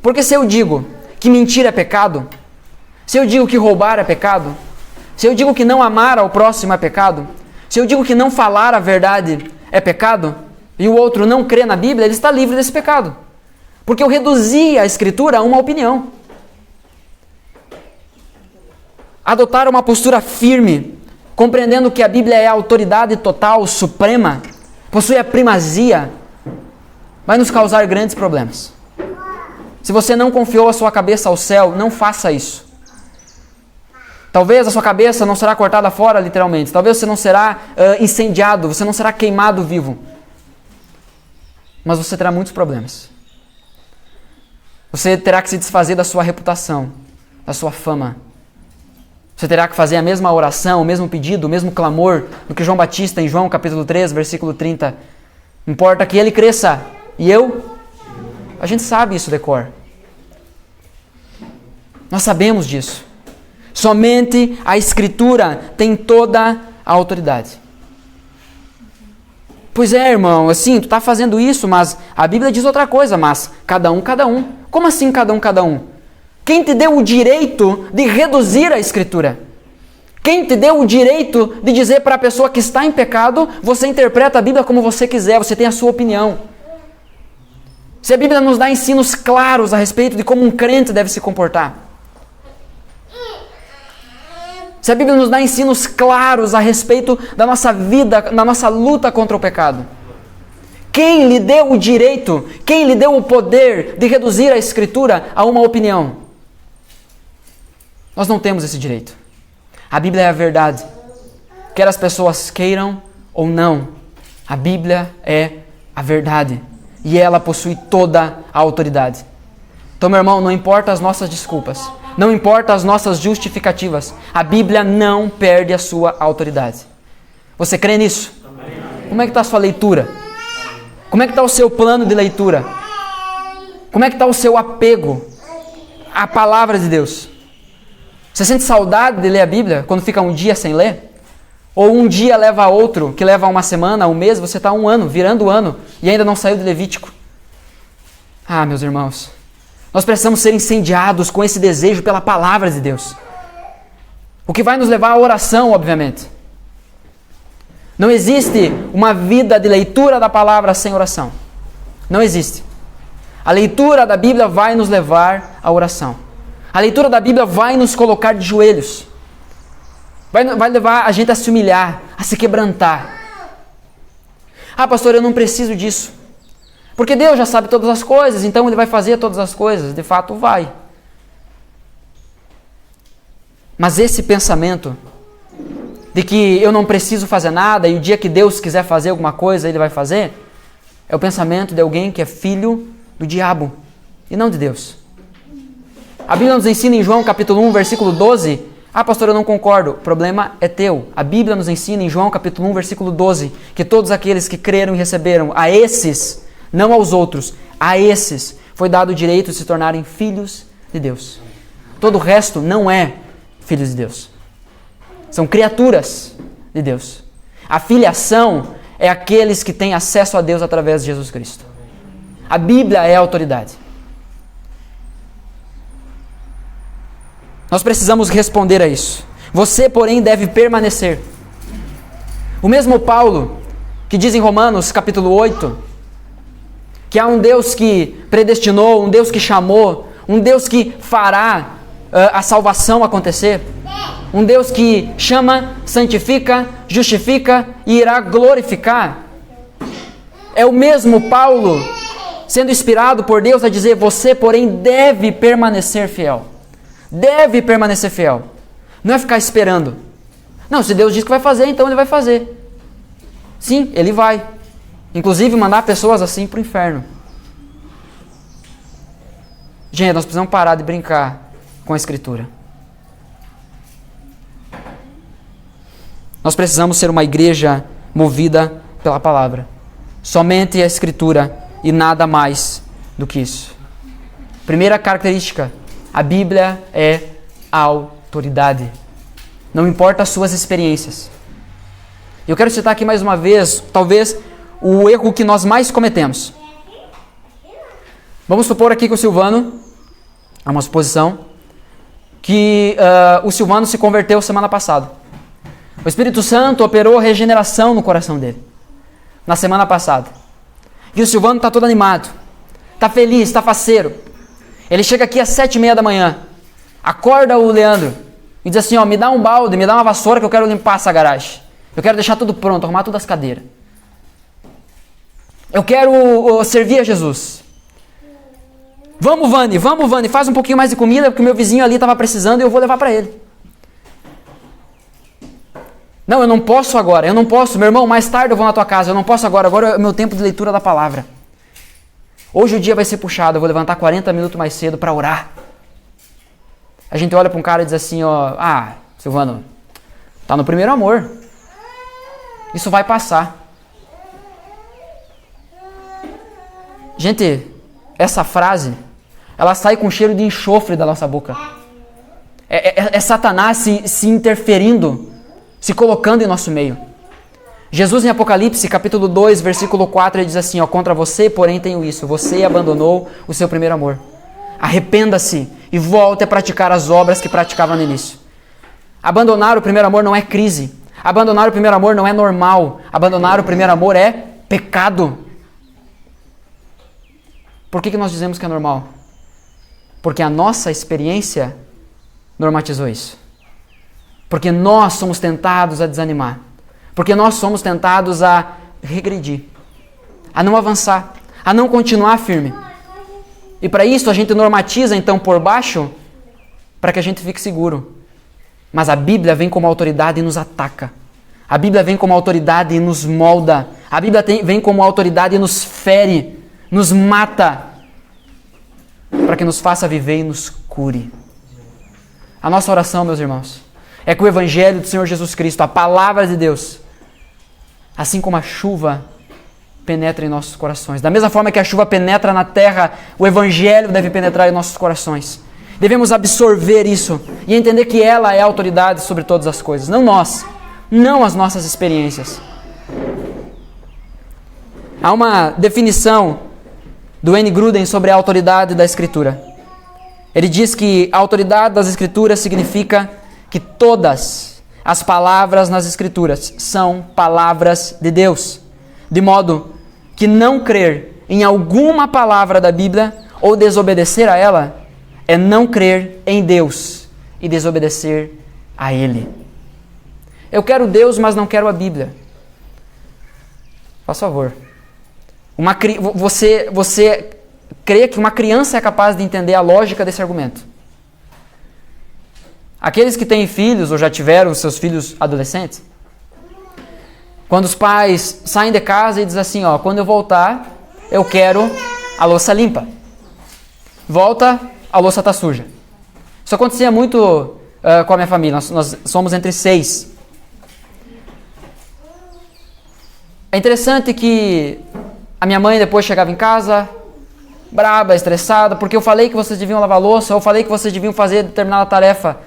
Porque se eu digo que mentir é pecado, se eu digo que roubar é pecado, se eu digo que não amar ao próximo é pecado, se eu digo que não falar a verdade é pecado, e o outro não crê na Bíblia, ele está livre desse pecado. Porque eu reduzi a Escritura a uma opinião. Adotar uma postura firme, compreendendo que a Bíblia é a autoridade total, suprema, possui a primazia, vai nos causar grandes problemas. Se você não confiou a sua cabeça ao céu, não faça isso. Talvez a sua cabeça não será cortada fora, literalmente. Talvez você não será incendiado, você não será queimado vivo. Mas você terá muitos problemas. Você terá que se desfazer da sua reputação, da sua fama. Você terá que fazer a mesma oração, o mesmo pedido, o mesmo clamor do que João Batista em João capítulo 3, versículo 30. Importa que ele cresça e eu... A gente sabe isso de cor. Nós sabemos disso. Somente a Escritura tem toda a autoridade. Pois é, irmão, assim, tu está fazendo isso, mas a Bíblia diz outra coisa, mas cada um. Como assim cada um? Quem te deu o direito de reduzir a Escritura? Quem te deu o direito de dizer para a pessoa que está em pecado, você interpreta a Bíblia como você quiser, você tem a sua opinião? Se a Bíblia nos dá ensinos claros a respeito de como um crente deve se comportar. Se a Bíblia nos dá ensinos claros a respeito da nossa vida, da nossa luta contra o pecado. Quem lhe deu o direito, quem lhe deu o poder de reduzir a Escritura a uma opinião? Nós não temos esse direito. A Bíblia é a verdade. Quer as pessoas queiram ou não, a Bíblia é a verdade. E ela possui toda a autoridade. Então, meu irmão, não importa as nossas desculpas. Não importa as nossas justificativas. A Bíblia não perde a sua autoridade. Você crê nisso? Como é que está a sua leitura? Como é que está o seu plano de leitura? Como é que está o seu apego à palavra de Deus? Você sente saudade de ler a Bíblia quando fica um dia sem ler? Ou um dia leva a outro, que leva uma semana, um mês, você está um ano, virando o ano, e ainda não saiu de Levítico? Ah, meus irmãos, nós precisamos ser incendiados com esse desejo pela palavra de Deus. O que vai nos levar à oração, obviamente. Não existe uma vida de leitura da palavra sem oração. Não existe. A leitura da Bíblia vai nos levar à oração. A leitura da Bíblia vai nos colocar de joelhos. Vai levar a gente a se humilhar, a se quebrantar. Ah, pastor, eu não preciso disso. Porque Deus já sabe todas as coisas, então Ele vai fazer todas as coisas. De fato, vai. Mas esse pensamento de que eu não preciso fazer nada e o dia que Deus quiser fazer alguma coisa, Ele vai fazer, é o pensamento de alguém que é filho do diabo e não de Deus. A Bíblia nos ensina em João capítulo 1, versículo 12. Ah, pastor, eu não concordo. O problema é teu. A Bíblia nos ensina em João capítulo 1, versículo 12, que todos aqueles que creram e receberam, a esses, não aos outros, a esses foi dado o direito de se tornarem filhos de Deus. Todo o resto não é filhos de Deus. São criaturas de Deus. A filiação é aqueles que têm acesso a Deus através de Jesus Cristo. A Bíblia é a autoridade. Nós precisamos responder a isso. Você, porém, deve permanecer. O mesmo Paulo, que diz em Romanos capítulo 8, que há um Deus que predestinou, um Deus que chamou, um Deus que fará a salvação acontecer, um Deus que chama, santifica, justifica e irá glorificar. É o mesmo Paulo sendo inspirado por Deus a dizer: você, porém, deve permanecer fiel. Deve permanecer fiel. Não é ficar esperando. Não, se Deus diz que vai fazer, então Ele vai fazer. Sim, Ele vai. Inclusive mandar pessoas assim para o inferno. Gente, nós precisamos parar de brincar com a Escritura. Nós precisamos ser uma igreja movida pela palavra. Somente a Escritura e nada mais do que isso. Primeira característica: a Bíblia é a autoridade. Não importa as suas experiências. Eu quero citar aqui mais uma vez, talvez, o erro que nós mais cometemos. Vamos supor aqui que o Silvano, é uma suposição, que o Silvano se converteu semana passada. O Espírito Santo operou regeneração no coração dele, na semana passada. E o Silvano está todo animado, está feliz, está faceiro. Ele chega aqui às 7h30 da manhã, acorda o Leandro e diz assim: ó, me dá um balde, me dá uma vassoura que eu quero limpar essa garagem. Eu quero deixar tudo pronto, arrumar todas as cadeiras. Eu quero servir a Jesus. Vamos, Vani, faz um pouquinho mais de comida, porque o meu vizinho ali estava precisando e eu vou levar para ele. Não, eu não posso agora, eu não posso. Meu irmão, mais tarde eu vou na tua casa, eu não posso agora. Agora é o meu tempo de leitura da palavra. Hoje o dia vai ser puxado, eu vou levantar 40 minutos mais cedo para orar. A gente olha para um cara e diz assim, ó, Silvano, tá no primeiro amor. Isso vai passar. Gente, essa frase, ela sai com cheiro de enxofre da nossa boca. É Satanás se interferindo, se colocando em nosso meio. Jesus em Apocalipse, capítulo 2, versículo 4, ele diz assim, ó, contra você, porém, tenho isso, você abandonou o seu primeiro amor. Arrependa-se e volte a praticar as obras que praticava no início. Abandonar o primeiro amor não é crise. Abandonar o primeiro amor não é normal. Abandonar o primeiro amor é pecado. Por que nós dizemos que é normal? Porque a nossa experiência normatizou isso. Porque nós somos tentados a desanimar. Porque nós somos tentados a regredir, a não avançar, a não continuar firme. E para isso a gente normatiza então por baixo, para que a gente fique seguro. Mas a Bíblia vem como autoridade e nos ataca. A Bíblia vem como autoridade e nos molda. A Bíblia vem como autoridade e nos fere, nos mata, para que nos faça viver e nos cure. A nossa oração, meus irmãos, é que o Evangelho do Senhor Jesus Cristo, a palavra de Deus, assim como a chuva penetra em nossos corações. Da mesma forma que a chuva penetra na terra, o Evangelho deve penetrar em nossos corações. Devemos absorver isso e entender que ela é a autoridade sobre todas as coisas. Não nós, não as nossas experiências. Há uma definição do N. Gruden sobre a autoridade da Escritura. Ele diz que a autoridade das Escrituras significa que todas as palavras nas Escrituras são palavras de Deus, de modo que não crer em alguma palavra da Bíblia ou desobedecer a ela é não crer em Deus e desobedecer a Ele. Eu quero Deus, mas não quero a Bíblia. Faz favor. Você crê que uma criança é capaz de entender a lógica desse argumento? Aqueles que têm filhos ou já tiveram seus filhos adolescentes, quando os pais saem de casa e dizem assim, ó, quando eu voltar, eu quero a louça limpa. Volta, a louça está suja. Isso acontecia muito com a minha família, nós somos entre 6. É interessante que a minha mãe depois chegava em casa, braba, estressada, porque eu falei que vocês deviam lavar a louça, ou eu falei que vocês deviam fazer determinada tarefa.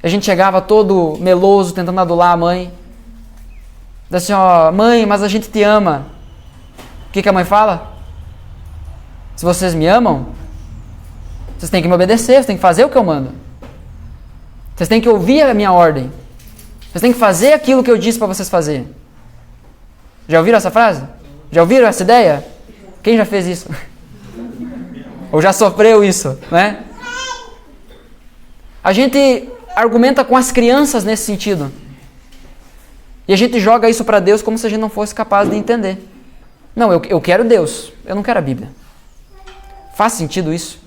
A gente chegava todo meloso, tentando adular a mãe. Diz assim, ó, mãe, mas a gente te ama. O que a mãe fala? Se vocês me amam, vocês têm que me obedecer, vocês têm que fazer o que eu mando. Vocês têm que ouvir a minha ordem. Vocês têm que fazer aquilo que eu disse para vocês fazerem. Já ouviram essa frase? Já ouviram essa ideia? Quem já fez isso? Ou já sofreu isso, né? A gente argumenta com as crianças nesse sentido. E a gente joga isso para Deus como se a gente não fosse capaz de entender. Não, eu quero Deus, eu não quero a Bíblia. Faz sentido isso?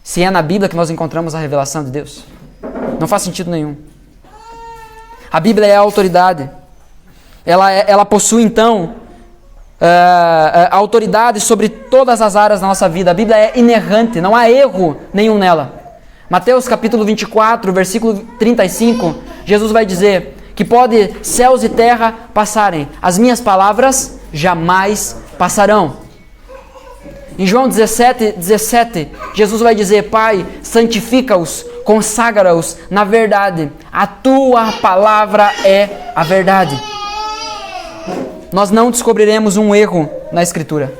Se é na Bíblia que nós encontramos a revelação de Deus? Não faz sentido nenhum. A Bíblia é a autoridade. Ela possui, então, a autoridade sobre todas as áreas da nossa vida. A Bíblia é inerrante, não há erro nenhum nela. Mateus capítulo 24, versículo 35, Jesus vai dizer que pode céus e terra passarem, as minhas palavras jamais passarão. Em João 17, Jesus vai dizer, Pai, santifica-os, consagra-os na verdade, a tua palavra é a verdade. Nós não descobriremos um erro na Escritura.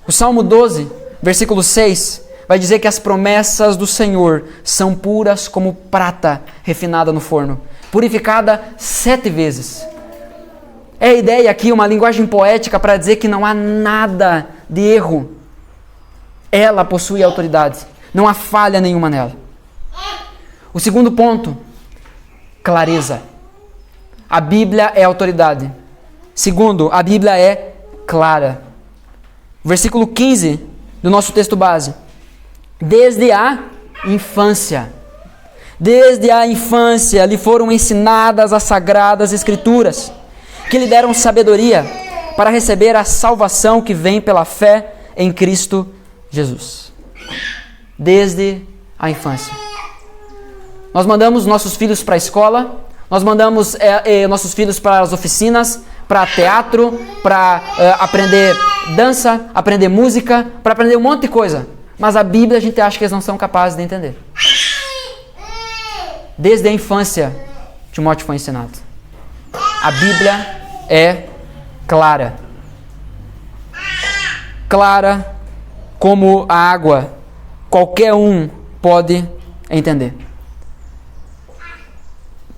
O Salmo 12, versículo 6, vai dizer que as promessas do Senhor são puras como prata refinada no forno, purificada 7 vezes. É a ideia aqui, uma linguagem poética para dizer que não há nada de erro. Ela possui autoridade, não há falha nenhuma nela. O segundo ponto, clareza. A Bíblia é autoridade. Segundo, a Bíblia é clara. Versículo 15 do nosso texto base. Desde a infância. Desde a infância lhe foram ensinadas as sagradas escrituras, que lhe deram sabedoria para receber a salvação que vem pela fé em Cristo Jesus. Desde a infância. Nós mandamos nossos filhos para a escola, nós mandamos nossos filhos para as oficinas, para teatro, para aprender dança, aprender música, para aprender um monte de coisa. Mas a Bíblia a gente acha que eles não são capazes de entender. Desde a infância, Timóteo foi ensinado. A Bíblia é clara. Clara como a água. Qualquer um pode entender.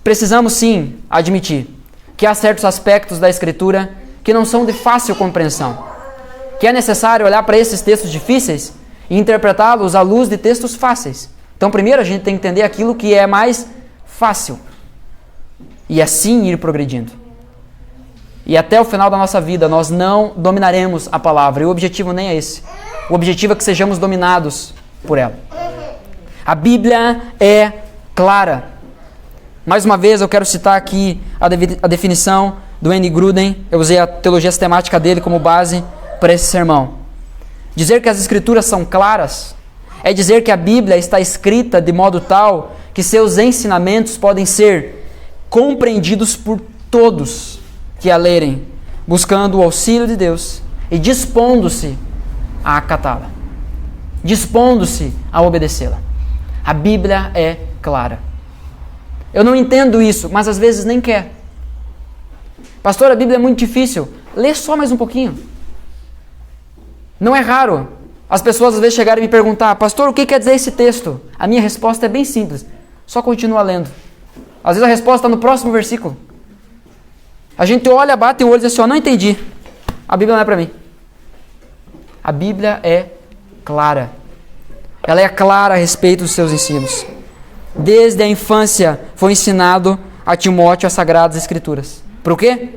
Precisamos sim admitir que há certos aspectos da Escritura que não são de fácil compreensão. Que é necessário olhar para esses textos difíceis e interpretá-los à luz de textos fáceis. Então, primeiro a gente tem que entender aquilo que é mais fácil. E assim ir progredindo. E até o final da nossa vida nós não dominaremos a palavra. E o objetivo nem é esse. O objetivo é que sejamos dominados por ela. A Bíblia é clara. Mais uma vez eu quero citar aqui a definição do N. Gruden. Eu usei a teologia sistemática dele como base para esse sermão. Dizer que as Escrituras são claras é dizer que a Bíblia está escrita de modo tal que seus ensinamentos podem ser compreendidos por todos que a lerem, buscando o auxílio de Deus e dispondo-se a acatá-la, dispondo-se a obedecê-la. A Bíblia é clara. Eu não entendo isso, mas às vezes nem quer. Pastor, a Bíblia é muito difícil. Lê só mais um pouquinho. Não é raro as pessoas às vezes chegarem e me perguntar: pastor, o que quer dizer esse texto? A minha resposta é bem simples. Só continua lendo. Às vezes a resposta está no próximo versículo. A gente olha, bate o olho e diz assim: não entendi. A Bíblia não é para mim. A Bíblia é clara. Ela é clara a respeito dos seus ensinos. Desde a infância foi ensinado a Timóteo as Sagradas Escrituras. Por quê?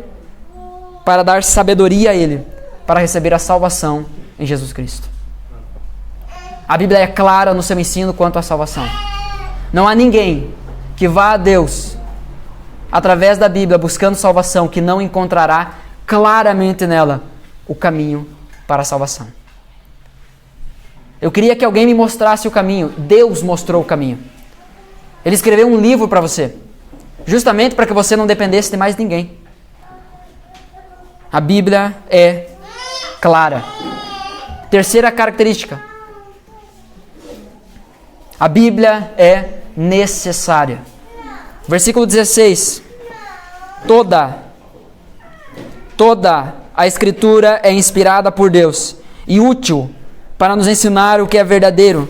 Para dar sabedoria a ele, para receber a salvação em Jesus Cristo. A Bíblia é clara no seu ensino quanto à salvação. Não há ninguém que vá a Deus através da Bíblia buscando salvação que não encontrará claramente nela o caminho para a salvação. Eu queria que alguém me mostrasse o caminho. Deus mostrou o caminho. Ele escreveu um livro para você, justamente para que você não dependesse de mais ninguém. A Bíblia é clara. Terceira característica. A Bíblia é necessária. Versículo 16. Toda a Escritura é inspirada por Deus e útil para nos ensinar o que é verdadeiro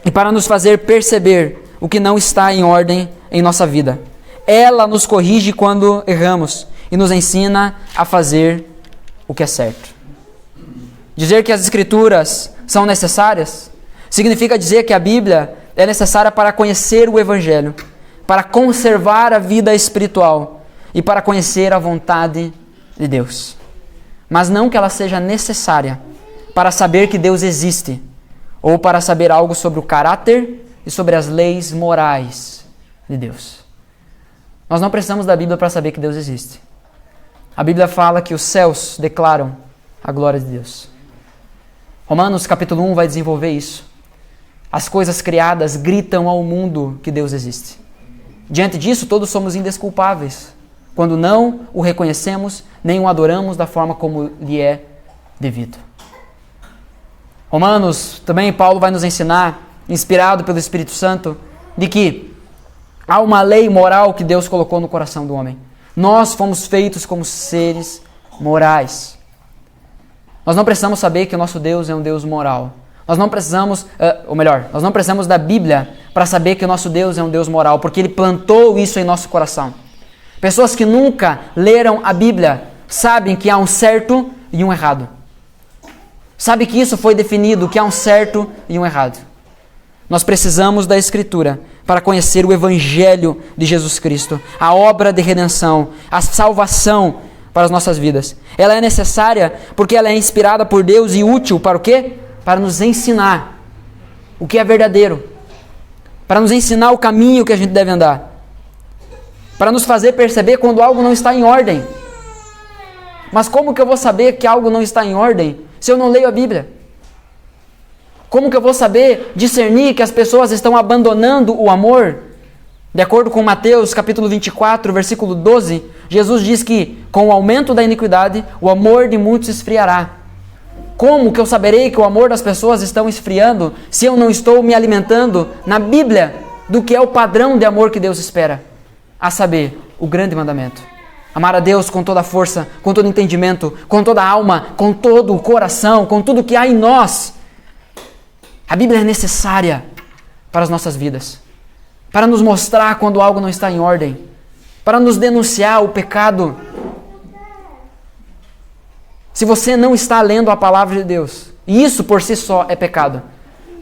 e para nos fazer perceber o que não está em ordem em nossa vida. Ela nos corrige quando erramos e nos ensina a fazer o que é certo. Dizer que as Escrituras são necessárias significa dizer que a Bíblia é necessária para conhecer o Evangelho, para conservar a vida espiritual e para conhecer a vontade de Deus. Mas não que ela seja necessária para saber que Deus existe ou para saber algo sobre o caráter e sobre as leis morais de Deus. Nós não precisamos da Bíblia para saber que Deus existe. A Bíblia fala que os céus declaram a glória de Deus. Romanos capítulo 1 vai desenvolver isso. As coisas criadas gritam ao mundo que Deus existe. Diante disso, todos somos indesculpáveis, quando não o reconhecemos, nem o adoramos da forma como lhe é devido. Romanos, também Paulo vai nos ensinar, inspirado pelo Espírito Santo, de que há uma lei moral que Deus colocou no coração do homem. Nós fomos feitos como seres morais. Nós não precisamos saber que o nosso Deus é um Deus moral. Nós não precisamos, nós não precisamos da Bíblia para saber que o nosso Deus é um Deus moral, porque Ele plantou isso em nosso coração. Pessoas que nunca leram a Bíblia sabem que há um certo e um errado. Sabe que isso foi definido, que há um certo e um errado. Nós precisamos da Escritura para conhecer o Evangelho de Jesus Cristo, a obra de redenção, a salvação para as nossas vidas. Ela é necessária porque ela é inspirada por Deus e útil para o quê? Para nos ensinar o que é verdadeiro, para nos ensinar o caminho que a gente deve andar, para nos fazer perceber quando algo não está em ordem. Mas como que eu vou saber que algo não está em ordem se eu não leio a Bíblia? Como que eu vou saber discernir que as pessoas estão abandonando o amor? De acordo com Mateus capítulo 24, versículo 12, Jesus diz que com o aumento da iniquidade, o amor de muitos esfriará. Como que eu saberei que o amor das pessoas estão esfriando se eu não estou me alimentando na Bíblia do que é o padrão de amor que Deus espera? A saber, o grande mandamento. Amar a Deus com toda a força, com todo entendimento, com toda a alma, com todo o coração, com tudo que há em nós. A Bíblia é necessária para as nossas vidas, para nos mostrar quando algo não está em ordem, para nos denunciar o pecado. Se você não está lendo a palavra de Deus, e isso por si só é pecado,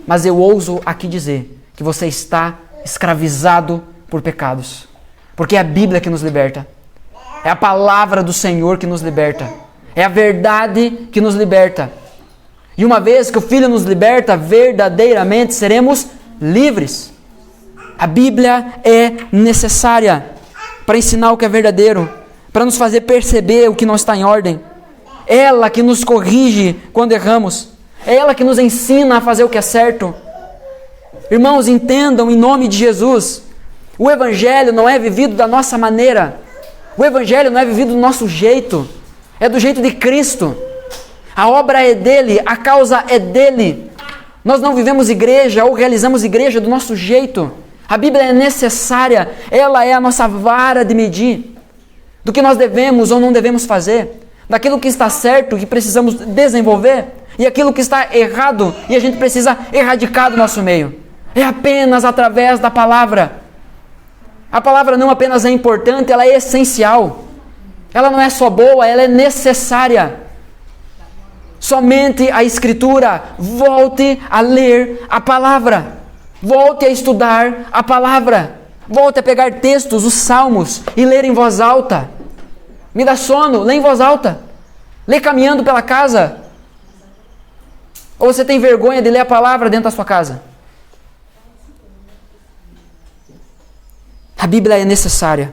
mas eu ouso aqui dizer que você está escravizado por pecados, porque é a Bíblia que nos liberta, é a palavra do Senhor que nos liberta, é a verdade que nos liberta. E uma vez que o Filho nos liberta, verdadeiramente seremos livres. A Bíblia é necessária para ensinar o que é verdadeiro, para nos fazer perceber o que não está em ordem. Ela que nos corrige quando erramos. É ela que nos ensina a fazer o que é certo. Irmãos, entendam em nome de Jesus. O Evangelho não é vivido da nossa maneira. O Evangelho não é vivido do nosso jeito. É do jeito de Cristo. A obra é dele, a causa é dele. Nós não vivemos igreja ou realizamos igreja do nosso jeito. A Bíblia é necessária, ela é a nossa vara de medir do que nós devemos ou não devemos fazer, daquilo que está certo, que precisamos desenvolver, e aquilo que está errado e a gente precisa erradicar do nosso meio. É apenas através da palavra. A palavra não apenas é importante, ela é essencial. Ela não é só boa, ela é necessária. Somente a Escritura. Volte a ler a palavra. Volte a estudar a palavra. Volte a pegar textos, os salmos, e ler em voz alta. Me dá sono? Lê em voz alta. Lê caminhando pela casa. Ou você tem vergonha de ler a palavra dentro da sua casa? A Bíblia é necessária.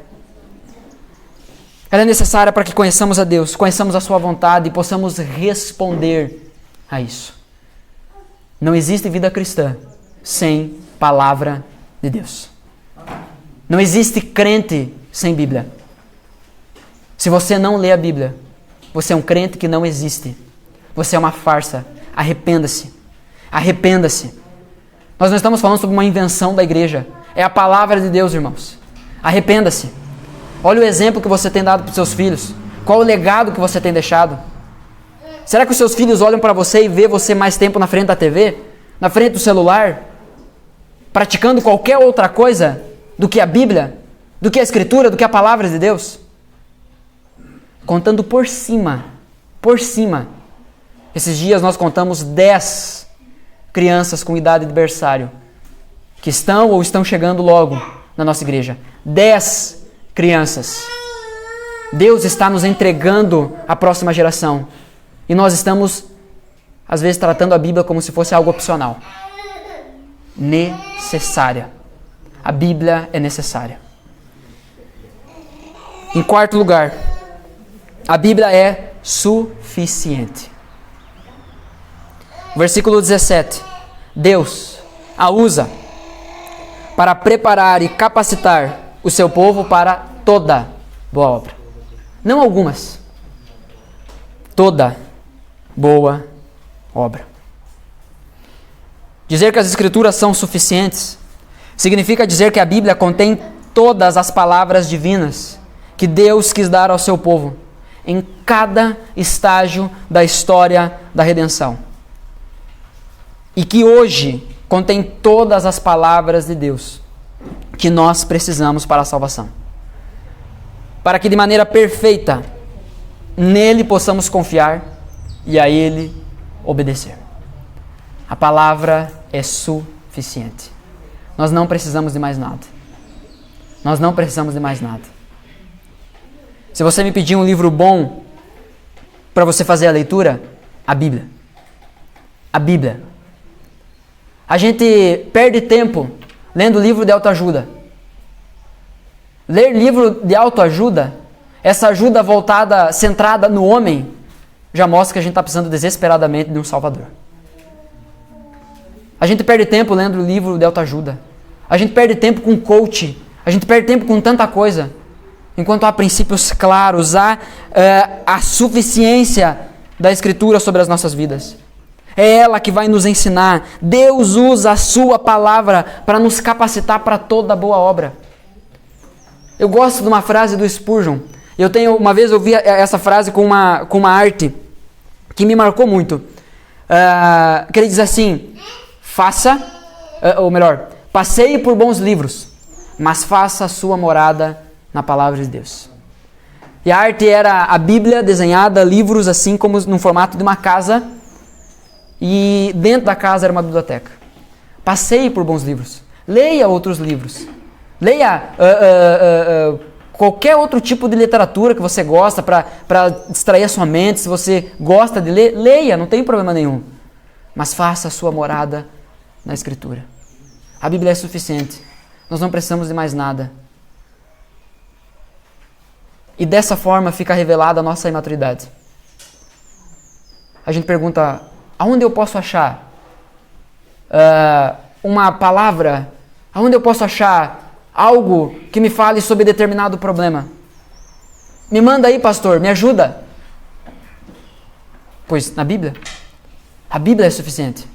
Ela é necessária para que conheçamos a Deus, conheçamos a sua vontade e possamos responder a isso. Não existe vida cristã sem palavra de Deus. Não existe crente sem Bíblia. Se você não lê a Bíblia, você é um crente que não existe. Você é uma farsa. Arrependa-se. Arrependa-se. Nós não estamos falando sobre uma invenção da igreja. É a palavra de Deus, irmãos. Arrependa-se. Olha o exemplo que você tem dado para os seus filhos. Qual o legado que você tem deixado? Será que os seus filhos olham para você e vê você mais tempo na frente da TV? Na frente do celular? Praticando qualquer outra coisa do que a Bíblia? Do que a Escritura? Do que a palavra de Deus? Contando por cima. Por cima. Esses dias nós contamos 10 crianças com idade de berçário que estão ou estão chegando logo na nossa igreja. 10 crianças. Deus está nos entregando a próxima geração. E nós estamos, às vezes, tratando a Bíblia como se fosse algo opcional. Necessária. A Bíblia é necessária. Em quarto lugar, a Bíblia é suficiente. Versículo 17. Deus a usa para preparar e capacitar o seu povo para toda boa obra. Não algumas. Toda boa obra. Dizer que as Escrituras são suficientes significa dizer que a Bíblia contém todas as palavras divinas que Deus quis dar ao seu povo em cada estágio da história da redenção. E que hoje contém todas as palavras de Deus que nós precisamos para a salvação. Para que de maneira perfeita nele possamos confiar e a ele obedecer. A palavra é suficiente. Nós não precisamos de mais nada. Nós não precisamos de mais nada. Se você me pedir um livro bom para você fazer a leitura, a Bíblia. A Bíblia. A gente perde tempo lendo livro de autoajuda. Ler livro de autoajuda, essa ajuda voltada, centrada no homem, já mostra que a gente está precisando desesperadamente de um Salvador. A gente perde tempo lendo livro de autoajuda. A gente perde tempo com coach. A gente perde tempo com tanta coisa. Enquanto há princípios claros, há a suficiência da Escritura sobre as nossas vidas. É ela que vai nos ensinar. Deus usa a sua palavra para nos capacitar para toda boa obra. Eu gosto de uma frase do Spurgeon. Uma vez eu vi essa frase com uma arte que me marcou muito. Que ele diz assim: passeie por bons livros, mas faça a sua morada na palavra de Deus. E a arte era a Bíblia desenhada, livros assim como no formato de uma casa, e dentro da casa era uma biblioteca. Passeie por bons livros, leia outros livros, leia qualquer outro tipo de literatura que você gosta para distrair a sua mente. Se você gosta de ler, leia, não tem problema nenhum, mas faça a sua morada na Escritura. A Bíblia é suficiente, nós não precisamos de mais nada. E dessa forma fica revelada a nossa imaturidade. A gente pergunta: aonde eu posso achar uma palavra? Aonde eu posso achar algo que me fale sobre determinado problema? Me manda aí, pastor, me ajuda. Pois na Bíblia, a Bíblia é suficiente.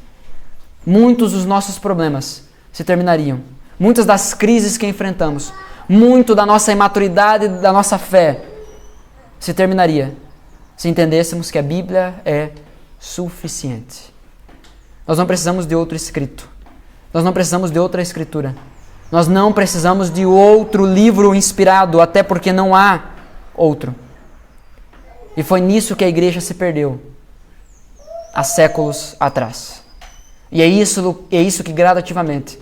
Muitos dos nossos problemas se terminariam. Muitas das crises que enfrentamos, muito da nossa imaturidade, da nossa fé, se terminaria se entendêssemos que a Bíblia é suficiente. Nós não precisamos de outro escrito. Nós não precisamos de outra escritura. Nós não precisamos de outro livro inspirado, até porque não há outro. E foi nisso que a igreja se perdeu há séculos atrás. E é isso que gradativamente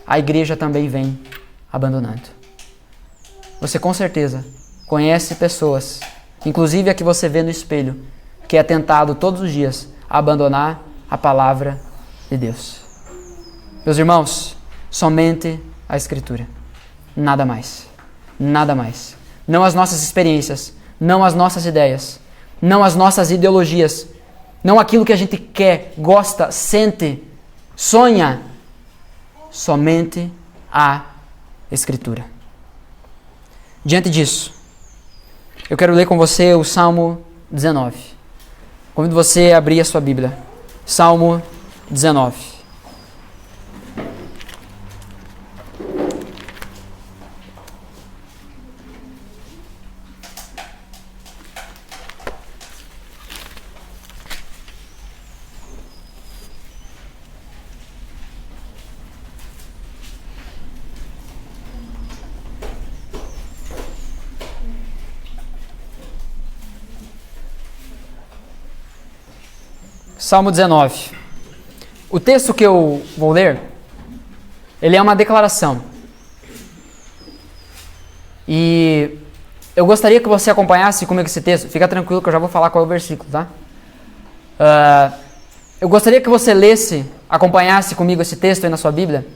a igreja também vem abandonando. Você com certeza conhece pessoas, inclusive a que você vê no espelho, que é tentado todos os dias a abandonar a palavra de Deus. Meus irmãos, somente a Escritura. Nada mais. Nada mais. Não as nossas experiências, não as nossas ideias, não as nossas ideologias, não aquilo que a gente quer, gosta, sente, sonha. Somente a Escritura. Diante disso, eu quero ler com você o Salmo 19. Convido você a abrir a sua Bíblia. Salmo 19. Salmo 19. O texto que eu vou ler, ele é uma declaração. E eu gostaria que você acompanhasse comigo esse texto. Fica tranquilo que eu já vou falar qual é o versículo, tá? Eu gostaria que você acompanhasse comigo esse texto aí na sua Bíblia.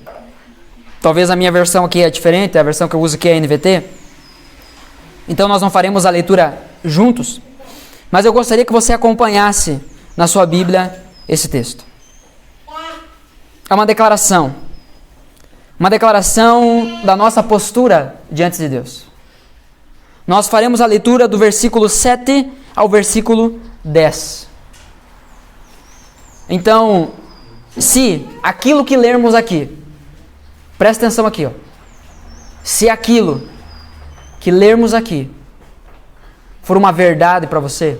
Talvez a minha versão aqui é diferente, a versão que eu uso aqui é a NVT. Então nós não faremos a leitura juntos. Mas eu gostaria que você acompanhasse na sua Bíblia esse texto. É uma declaração. Uma declaração da nossa postura diante de Deus. Nós faremos a leitura do versículo 7 ao versículo 10. Então, se aquilo que lermos aqui, presta atenção aqui, ó. Se aquilo que lermos aqui for uma verdade para você,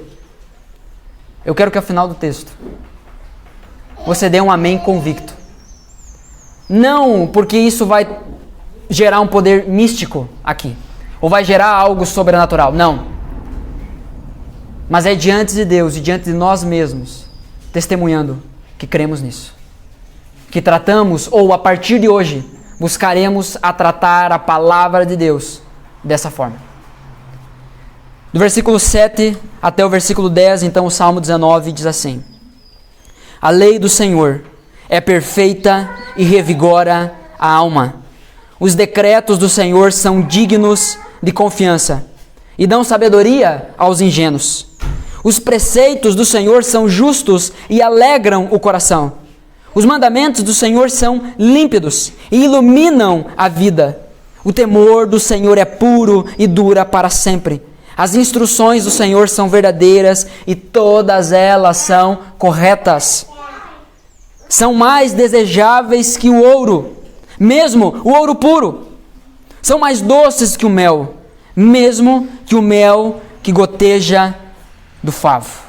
eu quero que ao final do texto você dê um amém convicto. Não porque isso vai gerar um poder místico aqui, ou vai gerar algo sobrenatural, não. Mas é diante de Deus e diante de nós mesmos, testemunhando que cremos nisso. Que tratamos, ou a partir de hoje, buscaremos a tratar a palavra de Deus dessa forma. Do versículo 7 até o versículo 10, então o Salmo 19 diz assim: A lei do Senhor é perfeita e revigora a alma. Os decretos do Senhor são dignos de confiança e dão sabedoria aos ingênuos. Os preceitos do Senhor são justos e alegram o coração. Os mandamentos do Senhor são límpidos e iluminam a vida. O temor do Senhor é puro e dura para sempre. As instruções do Senhor são verdadeiras e todas elas são corretas. São mais desejáveis que o ouro, mesmo o ouro puro. São mais doces que o mel, mesmo que o mel que goteja do favo.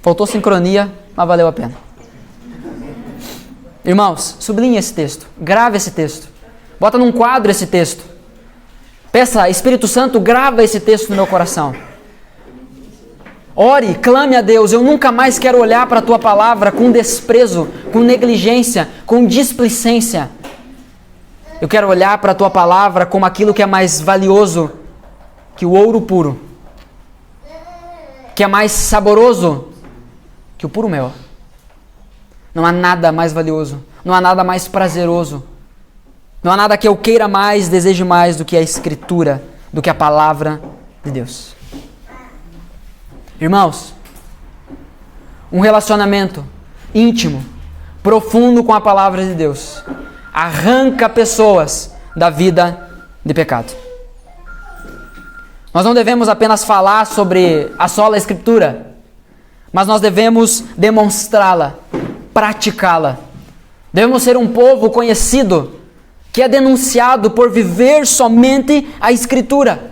Faltou sincronia, mas valeu a pena. Irmãos, sublinhe esse texto, grave esse texto, bota num quadro esse texto. Peça, Espírito Santo, grava esse texto no meu coração. Ore, clame a Deus. Eu nunca mais quero olhar para a Tua palavra com desprezo, com negligência, com displicência. Eu quero olhar para a Tua palavra como aquilo que é mais valioso que o ouro puro, que é mais saboroso que o puro mel. Não há nada mais valioso, não há nada mais prazeroso, não há nada que eu queira mais, deseje mais do que a Escritura, do que a palavra de Deus. Irmãos, um relacionamento íntimo, profundo com a palavra de Deus, arranca pessoas da vida de pecado. Nós não devemos apenas falar sobre a sola Escritura, mas nós devemos demonstrá-la, praticá-la. Devemos ser um povo conhecido, que é denunciado por viver somente a Escritura.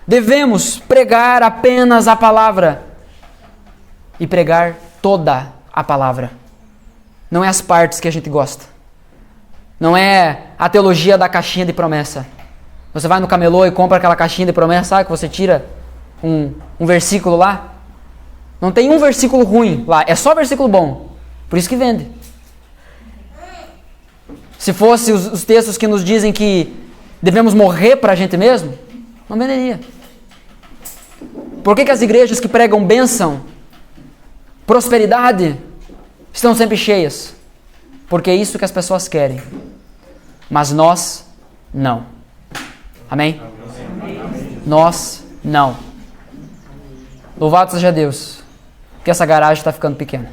Devemos pregar apenas a palavra e pregar toda a palavra. Não é as partes que a gente gosta. Não é a teologia da caixinha de promessa. Você vai no camelô e compra aquela caixinha de promessa, sabe que você tira um versículo lá? Não tem um versículo ruim lá, é só versículo bom. Por isso que vende. Se fosse os textos que nos dizem que devemos morrer para a gente mesmo, não venderia. Por que as igrejas que pregam bênção, prosperidade, estão sempre cheias? Porque é isso que as pessoas querem. Mas nós, não. Amém? Nós, não. Louvado seja Deus, que essa garagem está ficando pequena.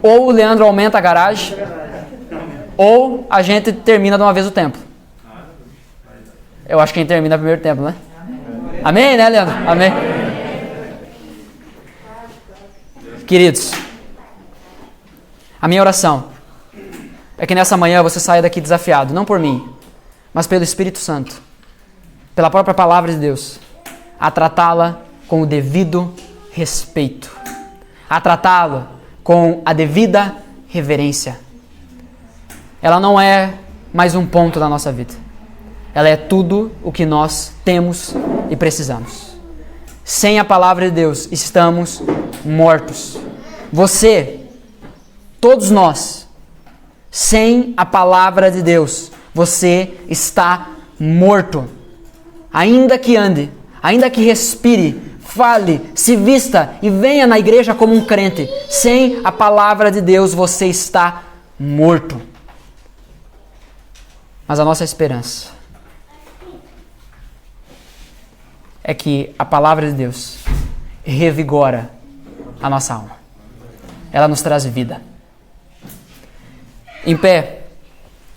Ou o Leandro aumenta a garagem, ou a gente termina de uma vez o tempo. Eu acho que quem termina é o primeiro tempo, né? Amém, né, Leandro? Amém. Queridos, a minha oração é que nessa manhã você saia daqui desafiado, não por mim, mas pelo Espírito Santo, pela própria palavra de Deus, a tratá-la com o devido respeito, a tratá-la com a devida reverência. Ela não é mais um ponto da nossa vida. Ela é tudo o que nós temos e precisamos. Sem a palavra de Deus, estamos mortos. Você, todos nós, sem a palavra de Deus, você está morto. Ainda que ande, ainda que respire, fale, se vista e venha na igreja como um crente, sem a palavra de Deus, você está morto. Mas a nossa esperança é que a palavra de Deus revigora a nossa alma. Ela nos traz vida. Em pé,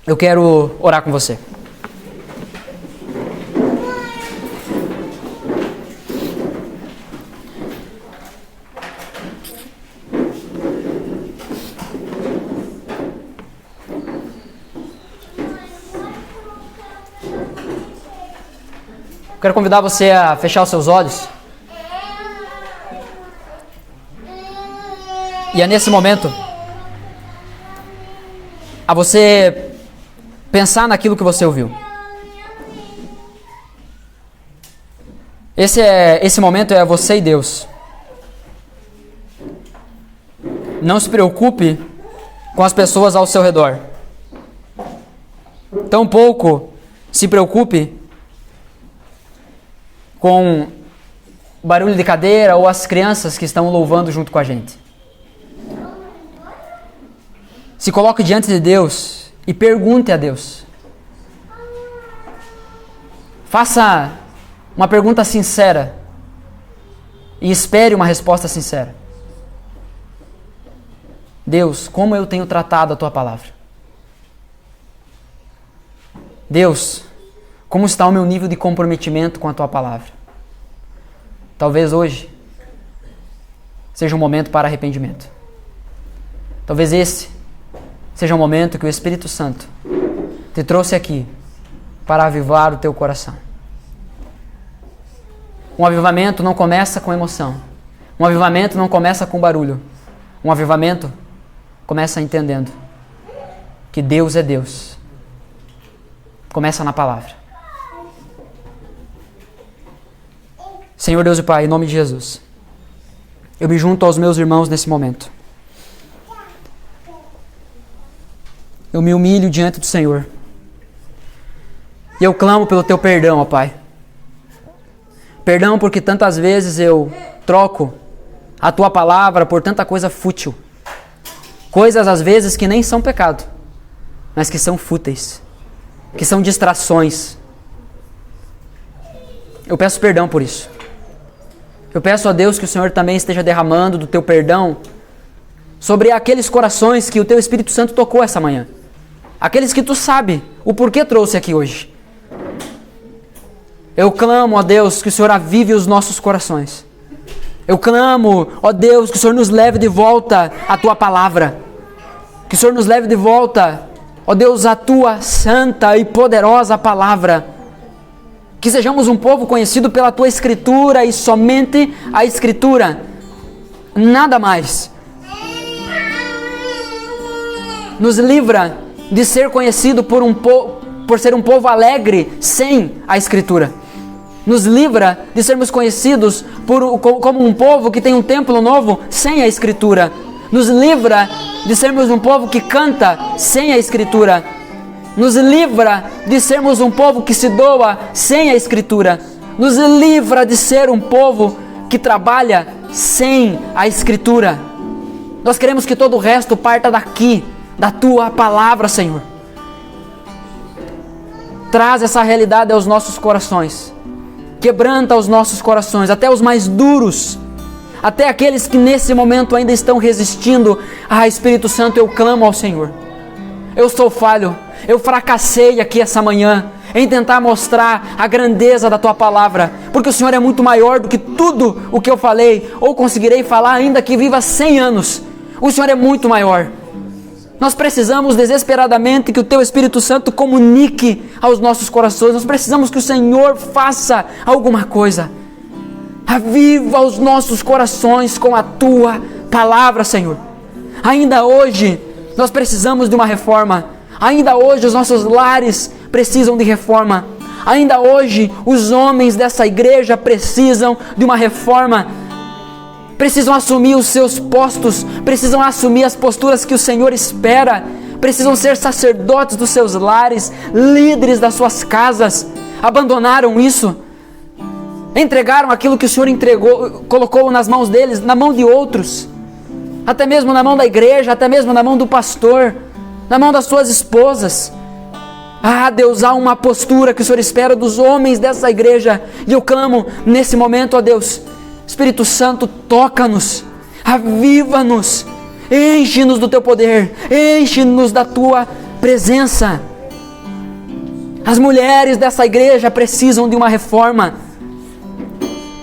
eu quero orar com você. Quero convidar você a fechar os seus olhos. E é nesse momento a você pensar naquilo que você ouviu. Esse momento é você e Deus. Não se preocupe com as pessoas ao seu redor. Tampouco se preocupe com o barulho de cadeira ou as crianças que estão louvando junto com a gente. Se coloque diante de Deus e pergunte a Deus. Faça uma pergunta sincera e espere uma resposta sincera. Deus, como eu tenho tratado a Tua palavra? Deus, como está o meu nível de comprometimento com a Tua palavra? Talvez hoje seja um momento para arrependimento. Talvez esse seja um momento que o Espírito Santo te trouxe aqui para avivar o teu coração. Um avivamento não começa com emoção. Um avivamento não começa com barulho. Um avivamento começa entendendo que Deus é Deus. Começa na palavra. Senhor Deus e Pai, em nome de Jesus, eu me junto aos meus irmãos nesse momento. Eu me humilho diante do Senhor. E eu clamo pelo Teu perdão, ó Pai. Perdão porque tantas vezes eu troco a Tua palavra por tanta coisa fútil. Coisas às vezes que nem são pecado, mas que são fúteis, que são distrações. Eu peço perdão por isso. Eu peço a Deus que o Senhor também esteja derramando do Teu perdão sobre aqueles corações que o Teu Espírito Santo tocou essa manhã. Aqueles que Tu sabe o porquê trouxe aqui hoje. Eu clamo, ó Deus, que o Senhor avive os nossos corações. Eu clamo, ó Deus, que o Senhor nos leve de volta à Tua palavra. Que o Senhor nos leve de volta, ó Deus, à Tua santa e poderosa palavra. Que sejamos um povo conhecido pela Tua Escritura e somente a Escritura. Nada mais. Nos livra de ser conhecido por ser um povo alegre sem a Escritura. Nos livra de sermos conhecidos como um povo que tem um templo novo sem a Escritura. Nos livra de sermos um povo que canta sem a Escritura. Nos livra de sermos um povo que se doa sem a Escritura. Nos livra de ser um povo que trabalha sem a Escritura. Nós queremos que todo o resto parta daqui, da Tua palavra, Senhor. Traz essa realidade aos nossos corações. Quebranta os nossos corações, até os mais duros, até aqueles que nesse momento ainda estão resistindo. Espírito Santo, eu clamo ao Senhor. Eu sou falho, eu fracassei aqui essa manhã em tentar mostrar a grandeza da Tua palavra, porque o Senhor é muito maior do que tudo o que eu falei, ou conseguirei falar ainda que viva 100 anos. O Senhor é muito maior. Nós precisamos desesperadamente que o Teu Espírito Santo comunique aos nossos corações. Nós precisamos que o Senhor faça alguma coisa. Aviva os nossos corações com a Tua palavra, Senhor. Ainda hoje nós precisamos de uma reforma. Ainda hoje os nossos lares precisam de reforma. Ainda hoje os homens dessa igreja precisam de uma reforma. Precisam assumir os seus postos, precisam assumir as posturas que o Senhor espera, precisam ser sacerdotes dos seus lares, líderes das suas casas. Abandonaram isso, entregaram aquilo que o Senhor entregou, colocou nas mãos deles, na mão de outros, até mesmo na mão da igreja, até mesmo na mão do pastor, na mão das suas esposas. Deus, há uma postura que o Senhor espera dos homens dessa igreja, e eu clamo nesse momento, ó Deus, Espírito Santo, toca-nos, aviva-nos, enche-nos do Teu poder, enche-nos da Tua presença. As mulheres dessa igreja precisam de uma reforma,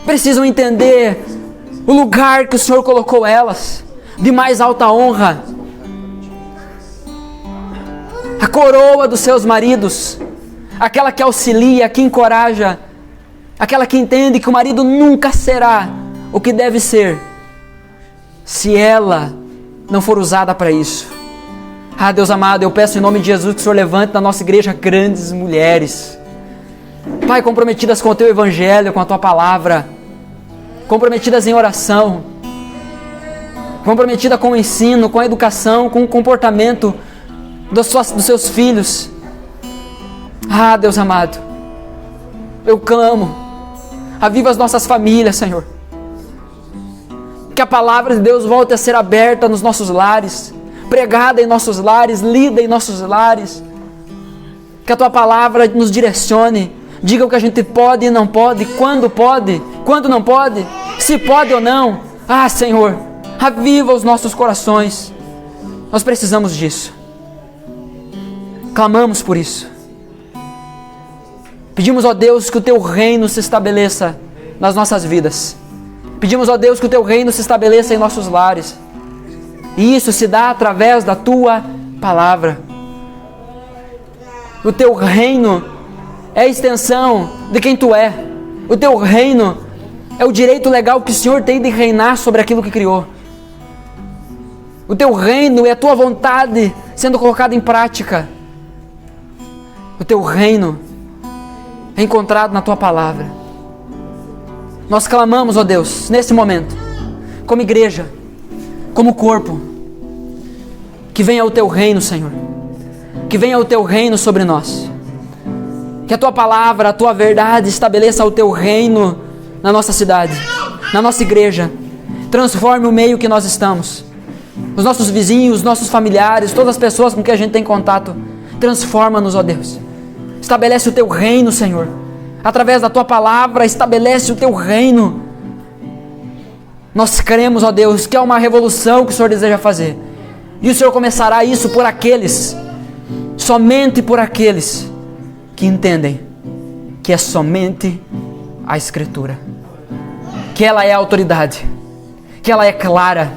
precisam entender o lugar que o Senhor colocou elas, de mais alta honra, a coroa dos seus maridos, aquela que auxilia, que encoraja, aquela que entende que o marido nunca será o que deve ser, se ela não for usada para isso. Deus amado, eu peço em nome de Jesus que o Senhor levante na nossa igreja grandes mulheres, Pai, comprometidas com o Teu Evangelho, com a Tua palavra, comprometidas em oração, comprometida com o ensino, com a educação, com o comportamento dos seus filhos. Deus amado, eu clamo, aviva as nossas famílias, Senhor. Que a palavra de Deus volte a ser aberta nos nossos lares. pregada em nossos lares, lida em nossos lares. Que a Tua palavra nos direcione, diga o que a gente pode e não pode, quando não pode, se pode ou não. Ah, Senhor, aviva os nossos corações. Nós precisamos disso. Clamamos por isso. Pedimos, ó Deus, que o Teu reino se estabeleça nas nossas vidas. Pedimos, ó Deus, que o Teu reino se estabeleça em nossos lares. E isso se dá através da Tua palavra. O Teu reino é a extensão de quem Tu é. O Teu reino é o direito legal que o Senhor tem de reinar sobre aquilo que criou. O Teu reino é a Tua vontade sendo colocada em prática. O Teu reino é encontrado na Tua palavra. Nós clamamos, ó Deus, nesse momento, como igreja, como corpo, que venha o Teu reino, Senhor. Que venha o Teu reino sobre nós. Que a Tua palavra, a Tua verdade estabeleça o Teu reino na nossa cidade, na nossa igreja. Transforme o meio que nós estamos. Os nossos vizinhos, os nossos familiares, todas as pessoas com quem a gente tem contato. Transforma-nos, ó Deus. Estabelece o Teu reino, Senhor. Através da Tua palavra, estabelece o Teu reino. Nós cremos, ó Deus, que é uma revolução que o Senhor deseja fazer. E o Senhor começará isso por aqueles, somente por aqueles que entendem que é somente a Escritura, que ela é a autoridade, que ela é clara,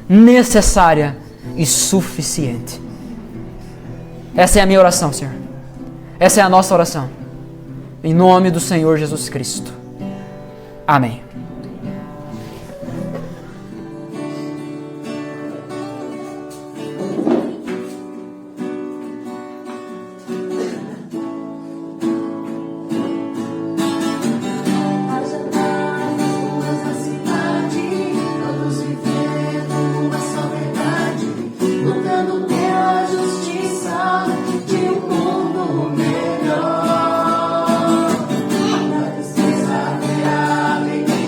necessária e suficiente. Essa é a minha oração, Senhor. Essa é a nossa oração. Em nome do Senhor Jesus Cristo. Amém. Alegria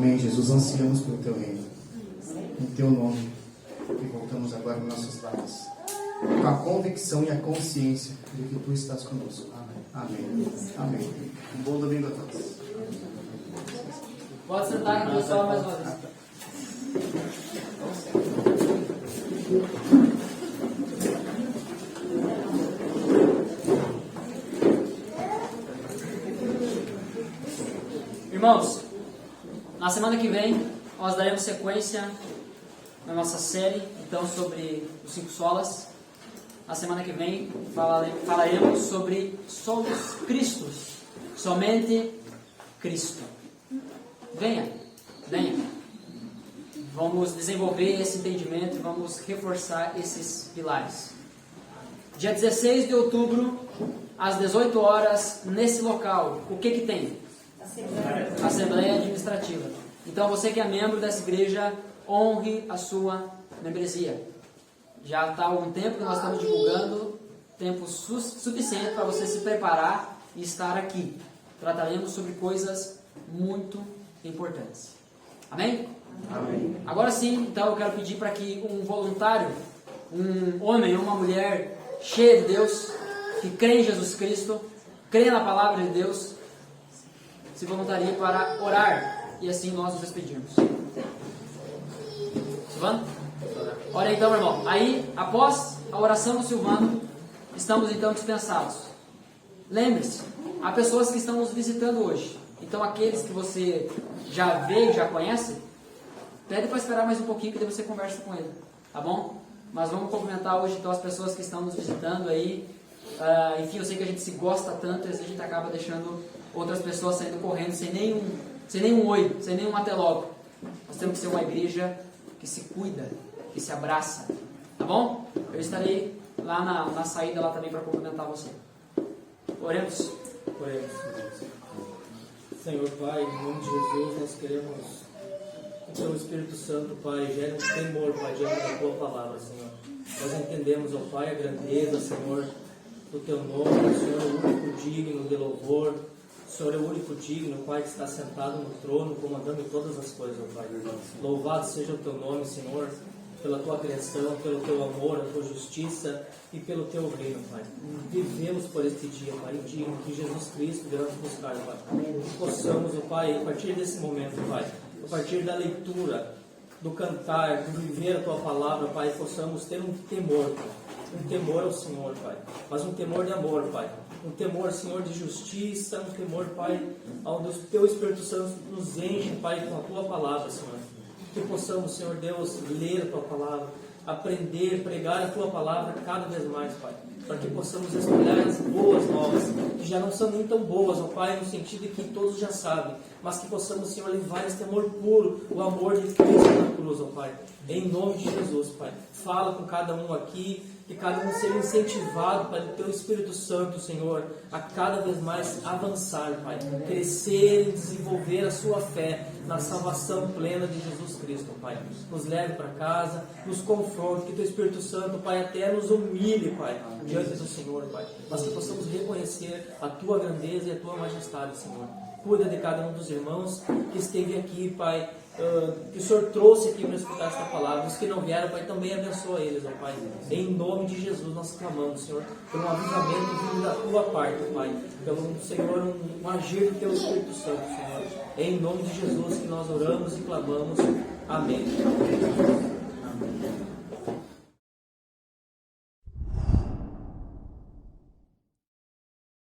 Amém, Jesus. Ansiamos pelo Teu reino. Em Teu nome. E voltamos agora aos nossos lares. Com a convicção e a consciência de que Tu estás conosco. Amém. Amém. Um bom domingo a todos. Pode sentar aqui, pessoal, mais uma vez. Irmãos, na semana que vem nós daremos sequência na nossa série, então, sobre os 5 solas. Na semana que vem falaremos sobre somos Cristos, somente Cristo. Venha. Vamos desenvolver esse entendimento e vamos reforçar esses pilares. Dia 16 de outubro, às 18 horas, nesse local, o que tem? Assembleia Administrativa. Então, você que é membro dessa igreja, honre a sua membresia. Já está há algum tempo que nós estamos divulgando, tempo suficiente para você se preparar e estar aqui. Trataremos sobre coisas muito importantes. Amém? Amém. Agora sim, então eu quero pedir para que um voluntário, um homem ou uma mulher cheia de Deus, que crê em Jesus Cristo, crê na palavra de Deus, se voluntarie para orar e assim nós nos despedirmos. Silvano? Olha então, meu irmão. Aí, após a oração do Silvano, estamos então dispensados. Lembre-se, há pessoas que estão nos visitando hoje. Então, aqueles que você já vê e já conhece, pede para esperar mais um pouquinho que daí você conversa com ele, tá bom? Mas vamos cumprimentar hoje então as pessoas que estão nos visitando aí. Enfim, eu sei que a gente se gosta tanto e às vezes a gente acaba deixando outras pessoas saindo correndo sem nenhum oi, sem nenhum até logo. Nós temos que ser uma igreja que se cuida, que se abraça, tá bom? Eu estarei lá na saída lá também para cumprimentar você. Oremos. Senhor Pai, em nome de Jesus, nós queremos que o Teu Espírito Santo, Pai, gere um temor, Pai, diante da Tua palavra, Senhor. Nós entendemos, ó Pai, a grandeza, Senhor, do Teu nome. O Senhor é o único digno de louvor. O Senhor é o único digno, Pai, que está sentado no trono, comandando todas as coisas, ó Pai. Louvado seja o Teu nome, Senhor, pela Tua criação, pelo Teu amor, a Tua justiça e pelo Teu reino, Pai. Vivemos por este dia, Pai, digno que Jesus Cristo veio nos buscar, Pai. Que possamos, ó Pai, a partir desse momento, Pai, a partir da leitura, do cantar, do viver a Tua palavra, Pai, possamos ter um temor, Pai. Um temor ao Senhor, Pai, mas um temor de amor, Pai. Um temor, Senhor, de justiça, um temor, Pai, onde o Teu Espírito Santo nos enche, Pai, com a Tua palavra, Senhor. Que possamos, Senhor Deus, ler a Tua palavra, aprender, pregar a Tua palavra cada vez mais, Pai. Para que possamos espalhar as boas novas, que já não são nem tão boas, ó Pai, no sentido de que todos já sabem, mas que possamos, Senhor, levar este amor puro, o amor de Cristo na cruz, ó Pai. Em nome de Jesus, Pai. Fala com cada um aqui, que cada um seja incentivado pelo Teu Espírito Santo, Senhor, a cada vez mais avançar, Pai, crescer e desenvolver a sua fé na salvação plena de Jesus Cristo, Pai. Nos leve para casa, nos confronte, que Teu Espírito Santo, Pai, até nos humilhe, Pai, diante do Senhor, Pai, mas que possamos reconhecer a Tua grandeza e a Tua majestade, Senhor. Cuida de cada um dos irmãos que esteve aqui, Pai, que o Senhor trouxe aqui para escutar esta palavra. Os que não vieram, Pai, também abençoa eles, ó Pai. Em nome de Jesus nós clamamos, Senhor, por um avivamento vindo da Tua parte, Pai, pelo Senhor, um agir do Teu Espírito Santo, Senhor. Em nome de Jesus que nós oramos e clamamos. Amém. Amém.